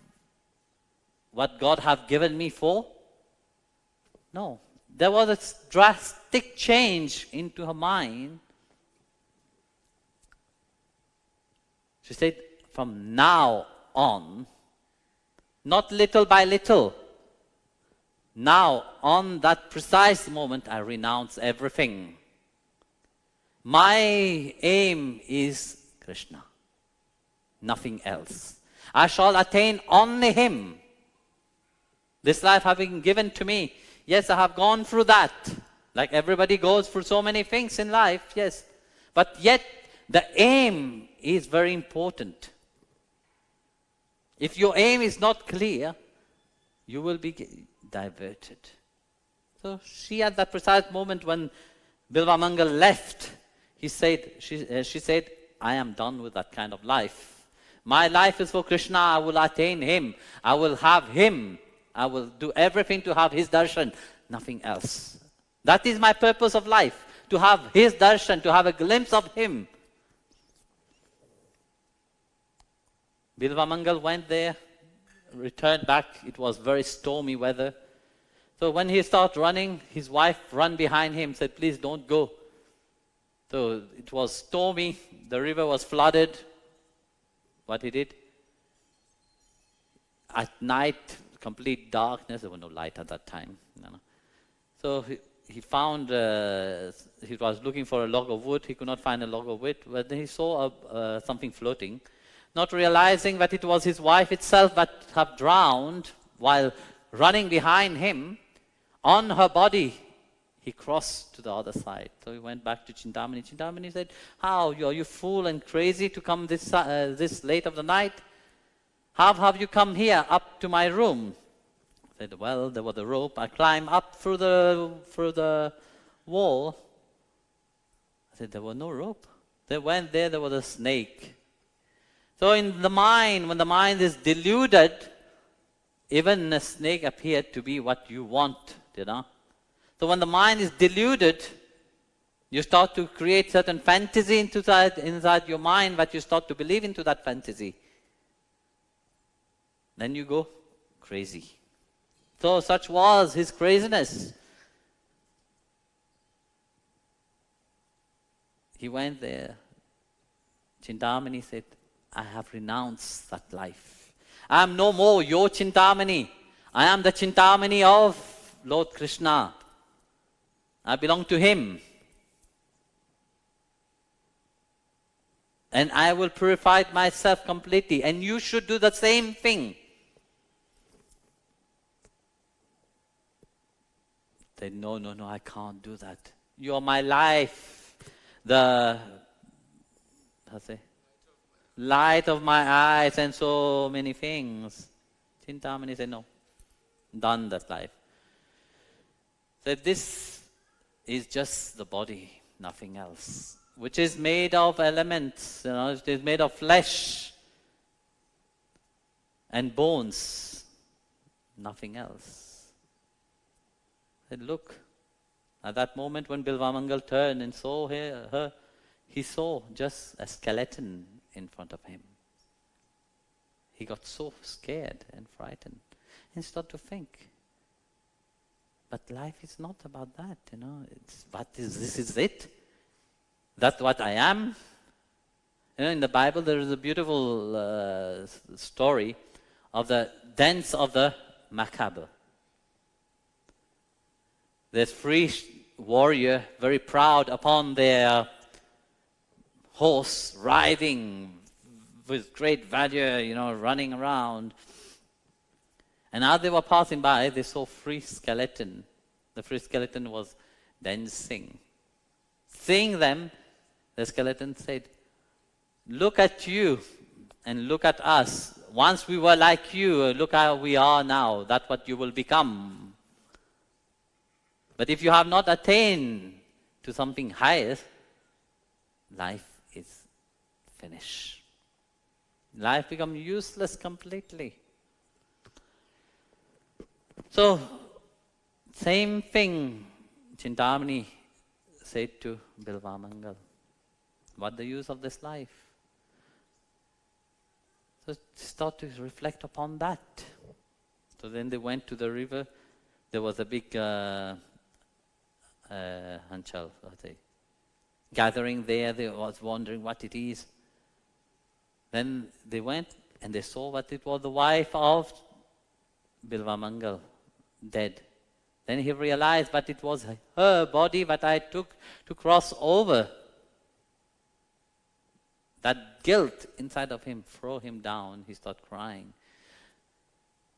what God have given me for? No. There was a drastic change into her mind. She said, from now on, not little by little, now on that precise moment, I renounce everything. My aim is Krishna, nothing else. I shall attain only Him. This life having given to me, yes, I have gone through that. Like everybody goes through so many things in life, yes. But yet, the aim is very important. If your aim is not clear, you will be diverted. So she, at that precise moment when Bilvamangal left, she said, I am done with that kind of life. My life is for Krishna. I will attain Him. I will have Him. I will do everything to have His darshan, nothing else. That is my purpose of life, to have His darshan, to have a glimpse of Him. Bilvamangal went there, returned back. It was very stormy weather. So when he started running, his wife ran behind him, said, please don't go. So it was stormy, the river was flooded. What he did? At night, complete darkness, there was no light at that time. So he found, he was looking for a log of wood, he could not find a log of wood, but then he saw something floating, not realizing that it was his wife itself that had drowned while running behind him. On her body, he crossed to the other side. So he went back to Chintamani. Chintamani said, how, are you fool and crazy to come this late of the night? How have you come here up to my room? I said, well, there was a rope. I climbed up through the wall. I said, there was no rope. They went there was a snake. So in the mind, when the mind is deluded, even a snake appeared to be what you want, So when the mind is deluded, you start to create certain fantasy inside your mind, but you start to believe into that fantasy. Then you go crazy. So such was his craziness. He went there. Chintamani said, I have renounced that life. I am no more your Chintamani. I am the Chintamani of Lord Krishna. I belong to him. And I will purify myself completely. And you should do the same thing. Say, no, I can't do that. You are my life. The light of my eyes and so many things. Chintamani said, no. Done that life. So this is just the body, nothing else. Which is made of elements, it is made of flesh and bones, nothing else. And look, at that moment when Bilvamangal turned and saw her, he saw just a skeleton in front of him. He got so scared and frightened and started to think. But life is not about that, this is it. That's what I am. In the Bible there is a beautiful story of the dance of the macabre. There's 3 warrior, very proud upon their horse, riding with great valor, running around. And as they were passing by, they saw 3 skeleton. The 3 skeleton was dancing. Seeing them, the skeleton said, look at you and look at us. Once we were like you, look how we are now. That's what you will become. But if you have not attained to something higher, life is finished. Life becomes useless completely. So, same thing Chintamani said to Bilvamangal. What the use of this life? So start to reflect upon that. So then they went to the river. There was a big gathering there. They was wondering what it is. Then they went and they saw what it was, the wife of Bilvamangal, dead. Then he realized that it was her body that I took to cross over. That guilt inside of him threw him down. He started crying.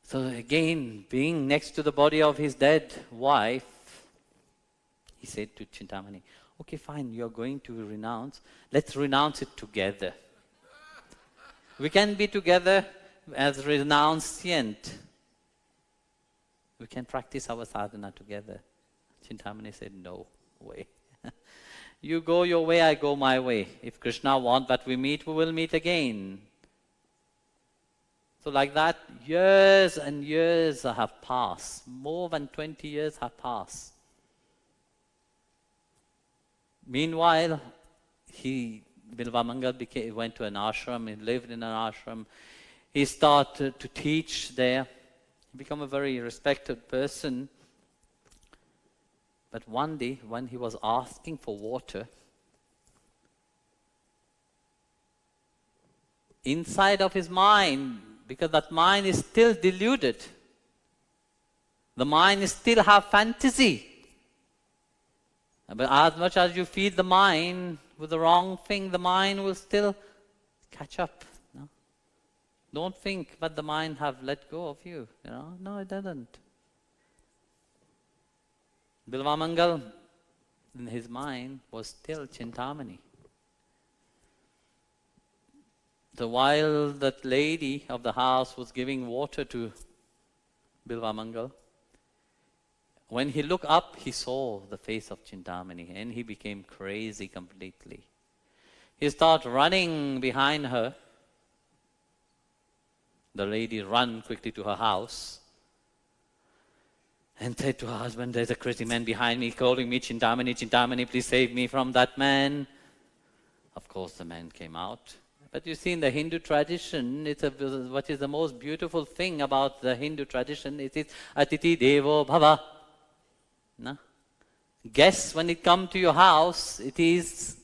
So again, being next to the body of his dead wife, he said to Chintamani, okay, fine, you're going to renounce. Let's renounce it together. We can be together as renunciant. We can practice our sadhana together. Chintamani said, no way. You go your way, I go my way. If Krishna wants that we meet, we will meet again. So like that, years and years have passed. More than 20 years have passed. Meanwhile, Bilvamangal went to an ashram, he lived in an ashram. He started to teach there. He became a very respected person. But one day, when he was asking for water, inside of his mind, because that mind is still deluded, the mind still have fantasy. But as much as you feed the mind with the wrong thing, the mind will still catch up. No? Don't think that the mind have let go of you. No, it doesn't. Bilvamangal, in his mind, was still Chintamani. So while that lady of the house was giving water to Bilvamangal, when he looked up, he saw the face of Chintamani and he became crazy completely. He started running behind her. The lady ran quickly to her house and said to her husband, there's a crazy man behind me calling me, Chintamani, Chintamani, please save me from that man. Of course, the man came out. But you see, in the Hindu tradition, what is the most beautiful thing about the Hindu tradition, it is Atiti Devo Bhava. No? Guests, when it come to your house, it is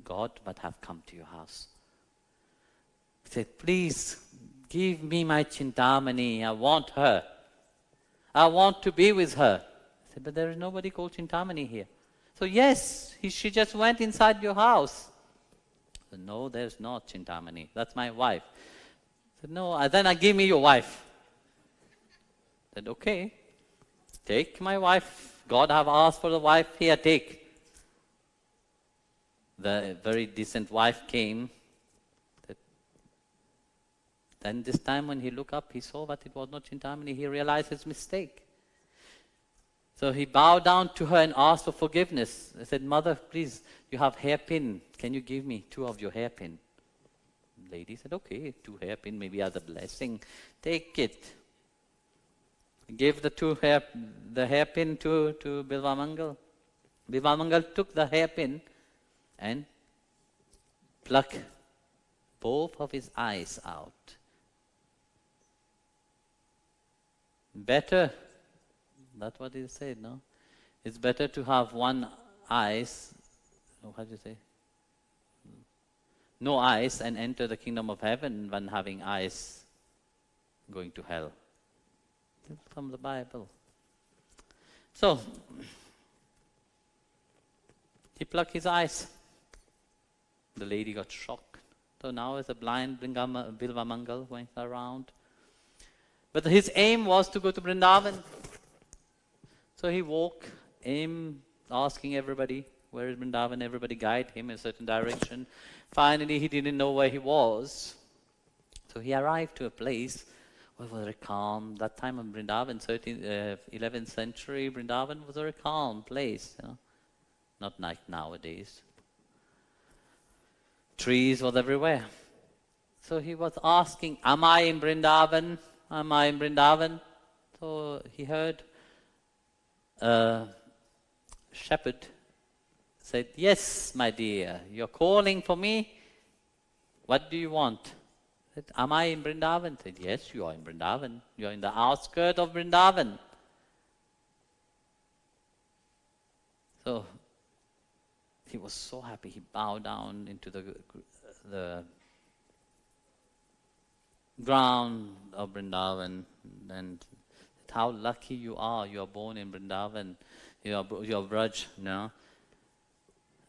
God that have come to your house. He said, please Give me my Chintamani, I want her. I want to be with her. I said, but there is nobody called Chintamani here. So yes, she just went inside your house. I said, no, there's not Chintamani. That's my wife. I said, no, then give me your wife. I said, okay, take my wife. God have asked for the wife, here, take. The very decent wife came. Then this time when he looked up, he saw that it was not Chintamani. He realized his mistake. So he bowed down to her and asked for forgiveness. I said, Mother, please, you have hairpin. Can you give me 2 of your hairpin? The lady said, okay, 2 hairpin, maybe as a blessing. Take it. He gave the hairpin to Bilvamangal. Bilvamangal took the hairpin and plucked both of his eyes out. Better, that's what he said, no? It's better to have one eyes, how do you say? No eyes and enter the kingdom of heaven than having eyes going to hell. It's from the Bible. So, he plucked his eyes. The lady got shocked. So now as a blind Bilvamangal went around. But his aim was to go to Vrindavan. So he walked, asking everybody, where is Vrindavan? Everybody guide him in a certain direction. Finally, he didn't know where he was. So he arrived to a place where was very calm. That time in Vrindavan, 11th century, Vrindavan was a very calm place. You know? Not like nowadays. Trees was everywhere. So he was asking, am I in Vrindavan? Am I in Vrindavan? So he heard a shepherd said, yes, my dear, you're calling for me. What do you want? I said, am I in Vrindavan? I said, yes, you are in Vrindavan. You are in the outskirts of Vrindavan. So he was so happy. He bowed down into the ground of Vrindavan and how lucky you are born in Vrindavan, you are Braj, no? I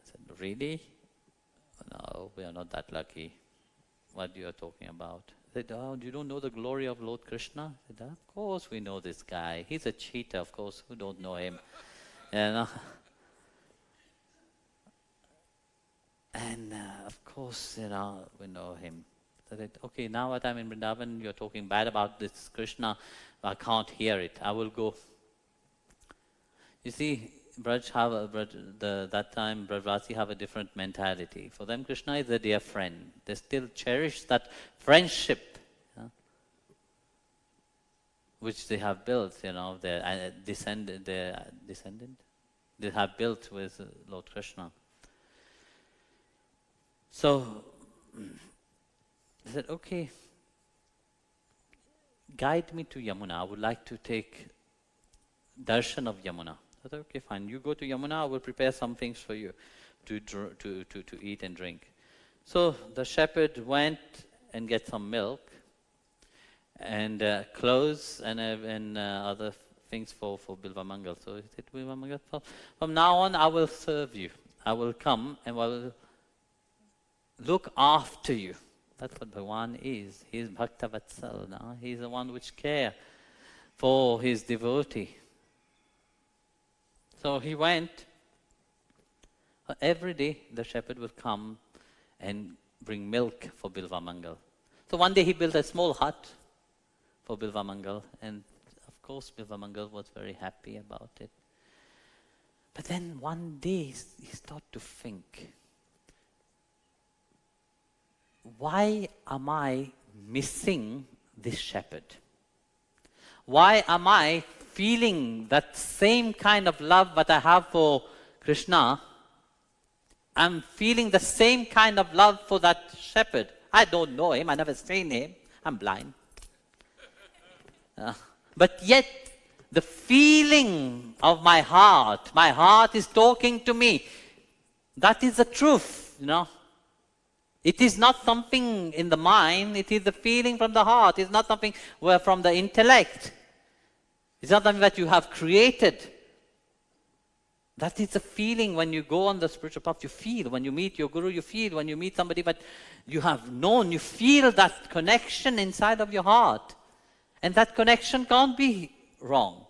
said, really? No, we are not that lucky. What you are talking about? I said, oh, you don't know the glory of Lord Krishna? I said, of course we know this guy. He's a cheater, of course, who don't know him? You know? And of course, you know, we know him. So that, okay, now that I'm in Vrindavan, you're talking bad about this Krishna. I can't hear it. I will go. You see, that time Brajvasi have a different mentality. For them, Krishna is a dear friend. They still cherish that friendship, which they have built. You know, their descendant, they have built with Lord Krishna. So I said, okay, guide me to Yamuna. I would like to take darshan of Yamuna. I said, okay, fine. You go to Yamuna, I will prepare some things for you to eat and drink. So the shepherd went and get some milk and clothes and other things for Bilvamangal. So he said, Bilvamangal, from now on I will serve you. I will come and I will look after you. That's what Bhagavan is. He is Bhakta Vatsal. No? He is the one which cares for his devotee. So he went. Every day the shepherd would come and bring milk for Bilvamangal. So one day he built a small hut for Bilvamangal, and of course Bilvamangal was very happy about it. But then one day he started to think, why am I missing this shepherd? Why am I feeling that same kind of love that I have for Krishna? I'm feeling the same kind of love for that shepherd. I don't know him, I never seen him, I'm blind. But yet, the feeling of my heart is talking to me. That is the truth, you know. It is not something in the mind, it is the feeling from the heart. It's not something from the intellect. It's not something that you have created. That is the feeling when you go on the spiritual path. You feel. When you meet your guru, you feel. When you meet somebody that you have known, you feel that connection inside of your heart. And that connection can't be wrong.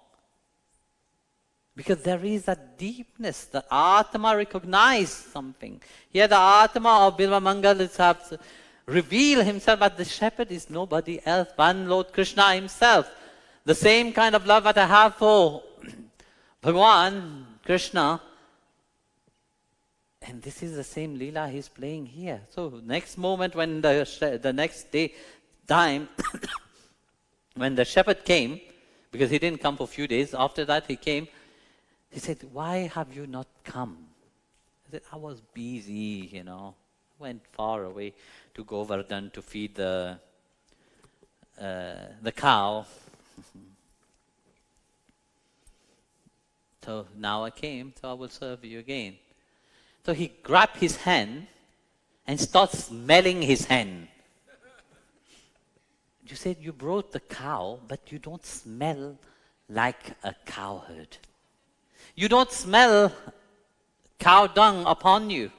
Because there is that deepness. The Atma recognizes something. Here the Atma of Bilvamangal has revealed himself as the shepherd is nobody else but Lord Krishna himself. The same kind of love that I have for Bhagwan, Krishna. And this is the same Leela he's playing here. So next moment when the next day time, when the shepherd came, because he didn't come for a few days, after that he came, he said, why have you not come? I said, I was busy, went far away to Govardhan to feed the cow. So now I came, so I will serve you again. So he grabbed his hand and started smelling his hand. You said you brought the cow, but you don't smell like a cowherd. You don't smell cow dung upon you.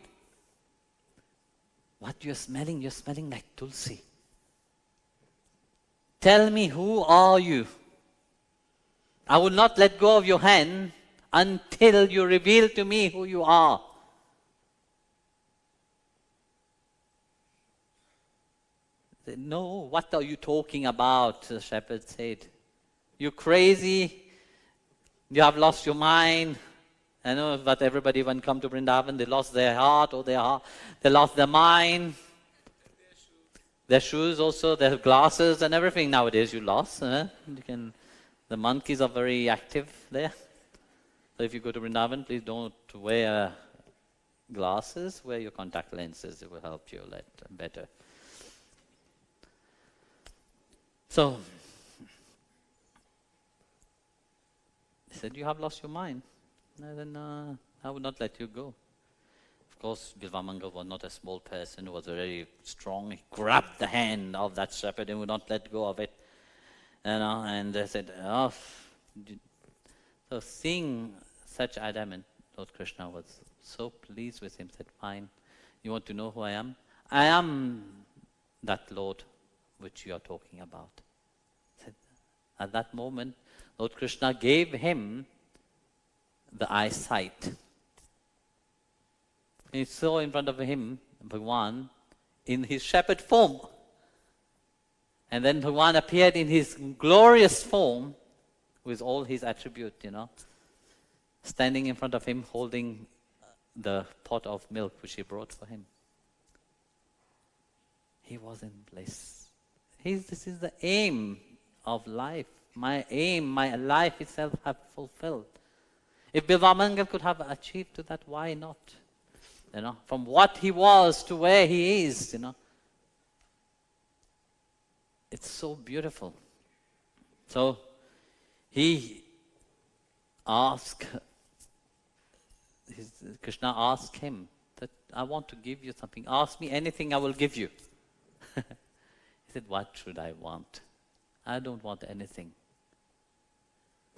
What you're smelling like Tulsi. Tell me, who are you? I will not let go of your hand until you reveal to me who you are. No, what are you talking about? The shepherd said. You're crazy. You have lost your mind. I know that everybody when come to Vrindavan, they lost their heart or they lost their mind. Their shoes also, their glasses and everything nowadays you lost. The monkeys are very active there. So if you go to Vrindavan, please don't wear glasses, wear your contact lenses. It will help you better. So, he said, you have lost your mind. And then I would not let you go. Of course, Bilvamangal was not a small person, he was very strong. He grabbed the hand of that shepherd and would not let go of it. And they said, oh. So seeing such adamant, Lord Krishna was so pleased with him, said, fine, you want to know who I am? I am that Lord which you are talking about. At that moment, Lord Krishna gave him the eyesight. He saw in front of him Bhagwan in his shepherd form. And then Bhagwan appeared in his glorious form with all his attributes, standing in front of him holding the pot of milk which he brought for him. He was in bliss. This is the aim of life. My aim, my life itself have fulfilled. If Bilvamangal could have achieved to that, why not? From what he was to where he is, It's so beautiful. So, he asked, Krishna asked him, that I want to give you something. Ask me anything, I will give you. He said, what should I want? I don't want anything.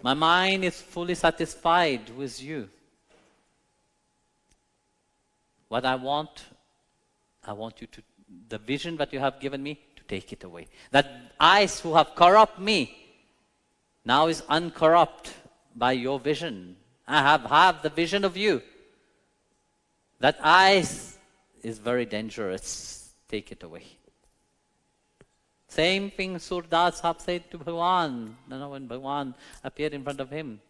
My mind is fully satisfied with you. What I want you to, the vision that you have given me, to take it away. That eyes who have corrupt me, now is uncorrupt by your vision. I have the vision of you. That eyes is very dangerous. Take it away. Same thing Surdas Sahib said to Bhagwan, when Bhagwan appeared in front of him.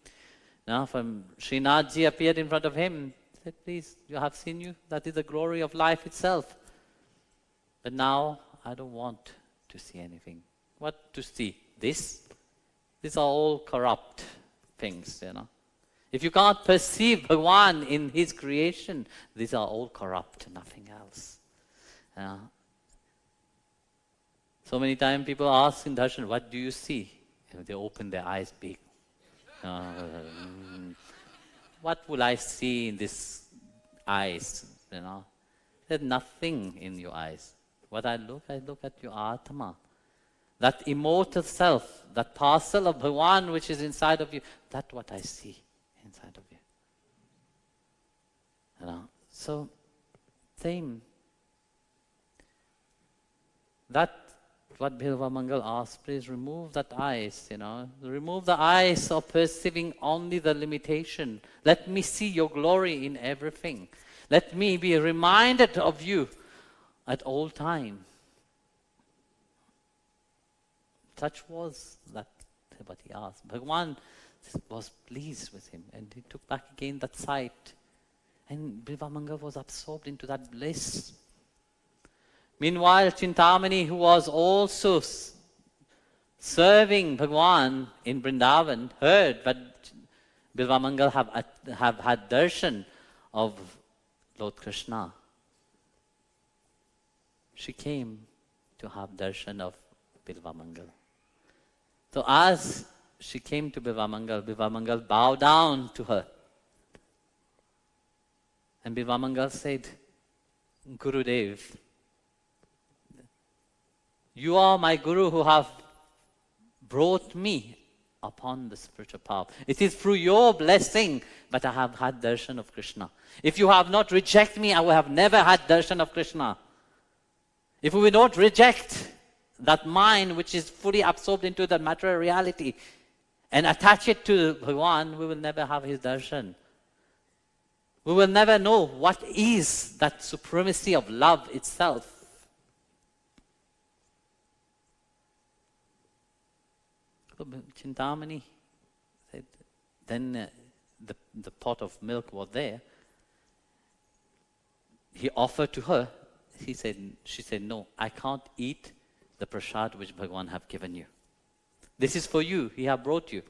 From Srinathji appeared in front of him. He said, please, you have seen you. That is the glory of life itself. But now, I don't want to see anything. What to see? This? These are all corrupt things, If you can't perceive Bhagwan in his creation, these are all corrupt, nothing else. So many times people ask in darshan, what do you see? They open their eyes big. What will I see in these eyes? There's nothing in your eyes. What I look at your Atma. That immortal self, that parcel of Bhagavan which is inside of you, that's what I see inside of you. You know? So, same. That what Bilva Mangal asked, please remove that eyes, you know. Remove the eyes of perceiving only the limitation. Let me see your glory in everything. Let me be reminded of you at all time. Such was that what he asked. Bhagavan was pleased with him and he took back again that sight. And Bilva Mangal was absorbed into that bliss. Meanwhile, Chintamani, who was also serving Bhagavan in Vrindavan, heard that Bilva Mangal have had darshan of Lord Krishna. She came to have darshan of Bilva Mangal. So as she came to Bilva Mangal bowed down to her. And Bilva Mangal said, Gurudev, you are my Guru who have brought me upon the spiritual path. It is through your blessing that I have had darshan of Krishna. If you have not rejected me, I would have never had darshan of Krishna. If we would not reject that mind which is fully absorbed into the material reality and attach it to Bhagavan, we will never have his darshan. We will never know what is that supremacy of love itself. Chintamani said, then the pot of milk was there. He offered to her. She said, no, I can't eat the prasad which Bhagavan have given you. This is for you. He have brought you.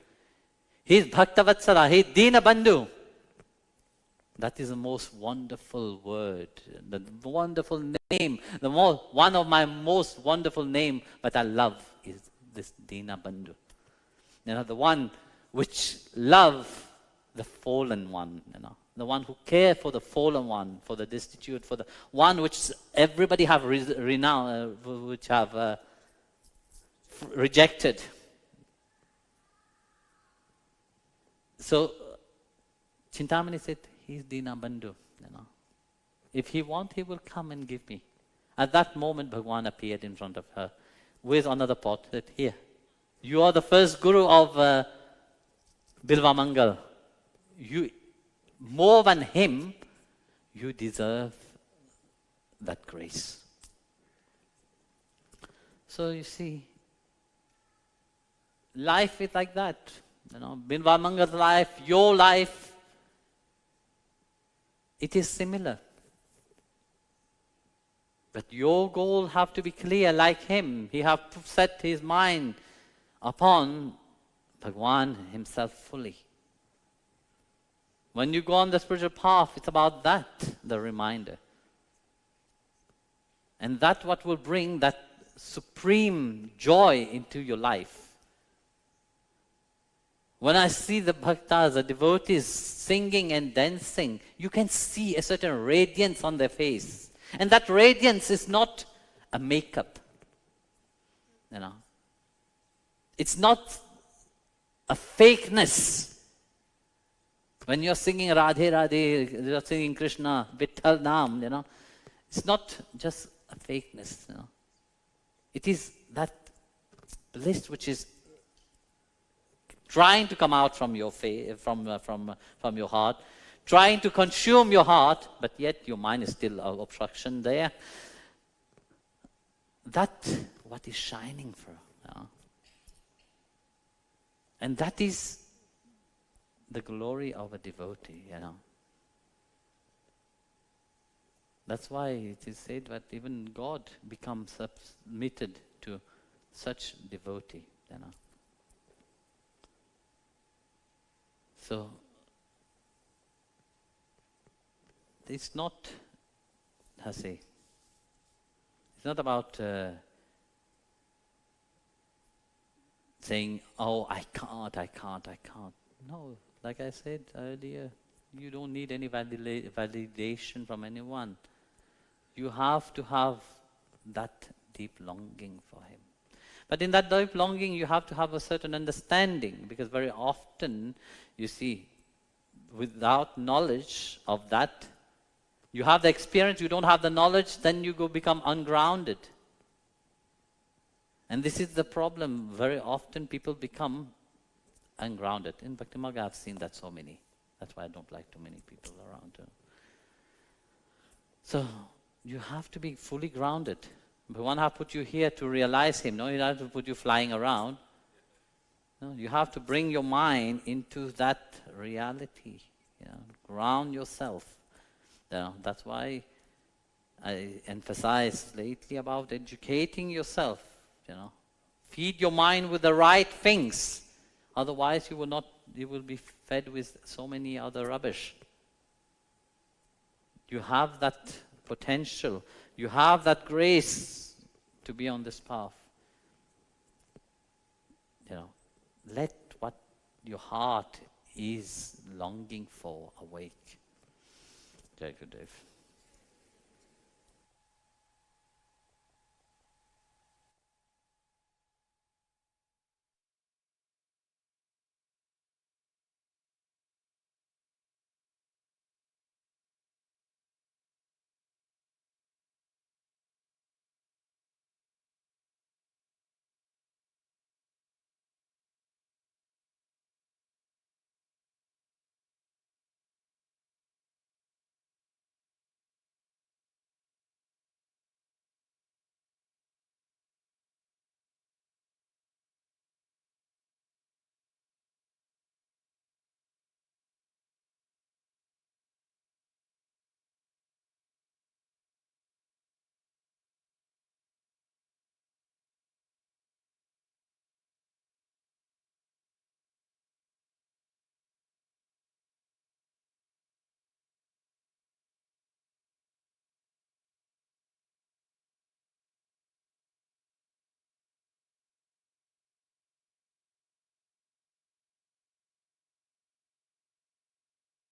He is Bhaktavatsala. He is Dina Bandhu. That is the most wonderful word, the wonderful name, one of my most wonderful name, but I love is this Dina Bandhu. You know, the one which love the fallen one, you know, the one who care for the fallen one, for the destitute, for the one which everybody have renowned, which have rejected. So Chintamani said, he's Dina Bandhu, you know. If he want, he will come and give me. At that moment, Bhagavan appeared in front of her with another pot. Said, here, you are the first Guru of Bilva Mangal. You, more than him, you deserve that grace. So you see, life is like that. You know, Bilva Mangal's life, your life, it is similar. But your goal have to be clear like him. He have set his mind upon Bhagavan himself fully. When you go on the spiritual path, it's about that, the reminder. And that's what will bring that supreme joy into your life. When I see the bhaktas, the devotees singing and dancing, you can see a certain radiance on their face. And that radiance is not a makeup. You know. It's not a fakeness. When you're singing Radhe Radhe, you're singing Krishna, Vitthal Nam, you know. It's not just a fakeness, you know. It is that bliss which is trying to come out from your from your heart, trying to consume your heart, but yet your mind is still an obstruction there. That's what is shining for. You know? And that is the glory of a devotee, you know. That's why it is said that even God becomes submitted to such devotee, you know. So, it's not, how to say, it's not about saying, oh, I can't. No, like I said earlier, you don't need any validation from anyone. You have to have that deep longing for Him. But in that deep longing, you have to have a certain understanding, because very often, you see, without knowledge of that, you have the experience, you don't have the knowledge, then you become ungrounded. And this is the problem. Very often people become ungrounded. In Bhakti Marga, I've seen that so many. That's why I don't like too many people around. So, you have to be fully grounded. Bhagavan has put you here to realize Him. No, He doesn't have to put you flying around. No, you have to bring your mind into that reality. Ground yourself. That's why I emphasize lately about educating yourself. Feed your mind with the right things. Otherwise, you will be fed with so many other rubbish. You have that potential. You have that grace to be on this path. Let what your heart is longing for awake. Jai Gurudev.